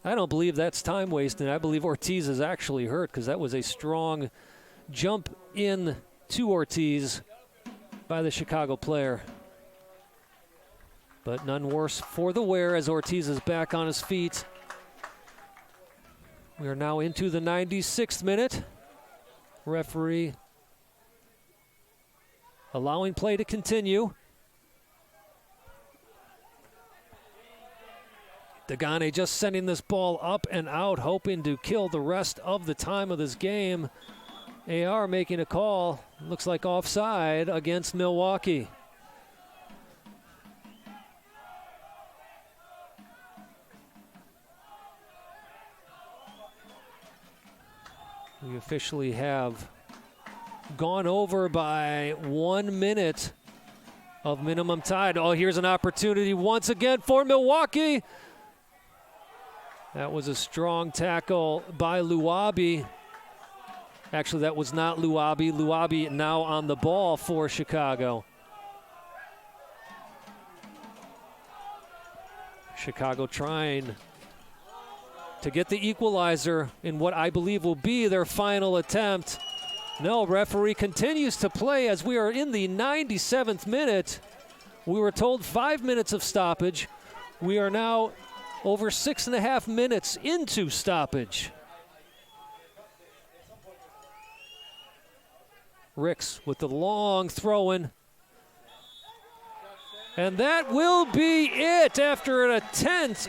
I don't believe that's time wasting. I believe Ortiz is actually hurt because that was a strong jump in to Ortiz by the Chicago player. But none worse for the wear as Ortiz is back on his feet. We are now into the 96th minute. Referee allowing play to continue. Degane just sending this ball up and out, hoping to kill the rest of the time of this game. AR making a call. Looks like offside against Milwaukee. We officially have gone over by 1 minute of minimum time. Oh, here's an opportunity once again for Milwaukee. That was a strong tackle by Luabi. Actually, that was not Luabi. Luabi now on the ball for Chicago. Chicago trying to get the equalizer in what I believe will be their final attempt. No, referee continues to play as we are in the 97th minute. We were told 5 minutes of stoppage. We are now over 6.5 minutes into stoppage. Ricks with the long throw-in. And that will be it after an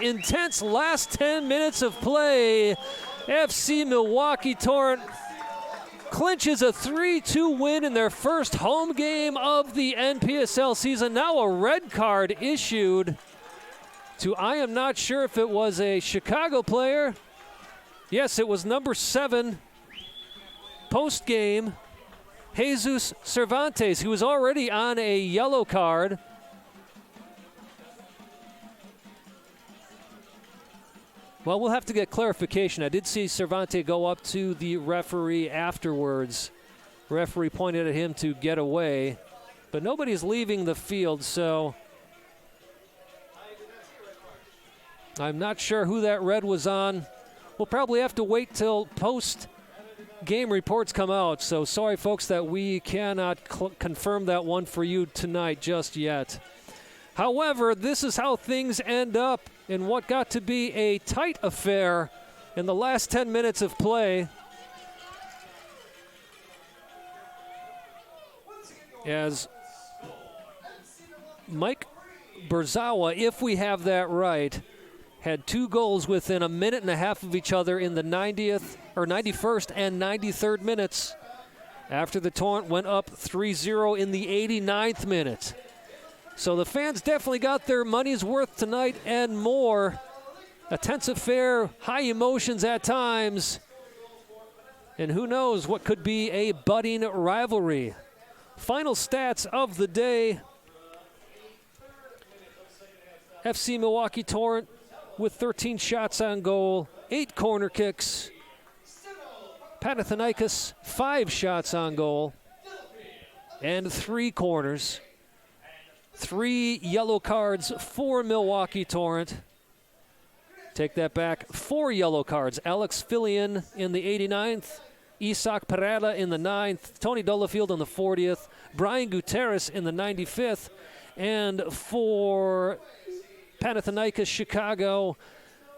intense last 10 minutes of play. FC Milwaukee Torrent clinches a 3-2 win in their first home game of the NPSL season. Now a red card issued to, I am not sure if it was a Chicago player. Yes, it was number 7, post-game, Jesus Cervantes, who was already on a yellow card. Well, we'll have to get clarification. I did see Cervantes go up to the referee afterwards. Referee pointed at him to get away, but nobody's leaving the field, so I'm not sure who that red was on. We'll probably have to wait till post-game reports come out, so sorry, folks, that we cannot confirm that one for you tonight just yet. However, this is how things end up in what got to be a tight affair in the last 10 minutes of play. As Mike Berzawa, if we have that right, had 2 goals within a minute and a half of each other in the 91st and 93rd minutes after the Torrent went up 3-0 in the 89th minute. So the fans definitely got their money's worth tonight and more. A tense affair, high emotions at times. And who knows what could be a budding rivalry. Final stats of the day. FC Milwaukee Torrent with 13 shots on goal, 8 corner kicks. Panathinaikos, 5 shots on goal and 3 corners. 3 yellow cards for Milwaukee Torrent. Take that back, 4 yellow cards. Alex Fillion in the 89th, Isak Pereira in the 9th, Tony Dolafield in the 40th, Brian Gutierrez in the 95th, and for Panathinaikos Chicago,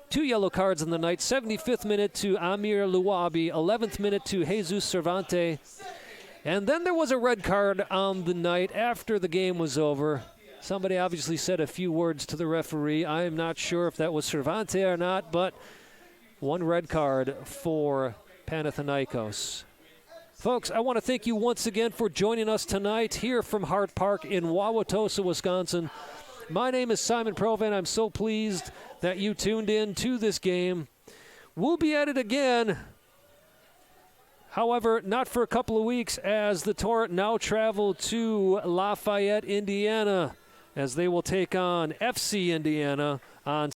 2 yellow cards in the night, 75th minute to Amir Luabi, 11th minute to Jesus Cervantes. And then there was a red card on the night after the game was over. Somebody obviously said a few words to the referee. I am not sure if that was Cervantes or not, but 1 red card for Panathinaikos. Folks, I want to thank you once again for joining us tonight here from Hart Park in Wauwatosa, Wisconsin. My name is Simon Provan. I'm so pleased that you tuned in to this game. We'll be at it again. However, not for a couple of weeks, as the Torrent now travel to Lafayette, Indiana, as they will take on FC Indiana on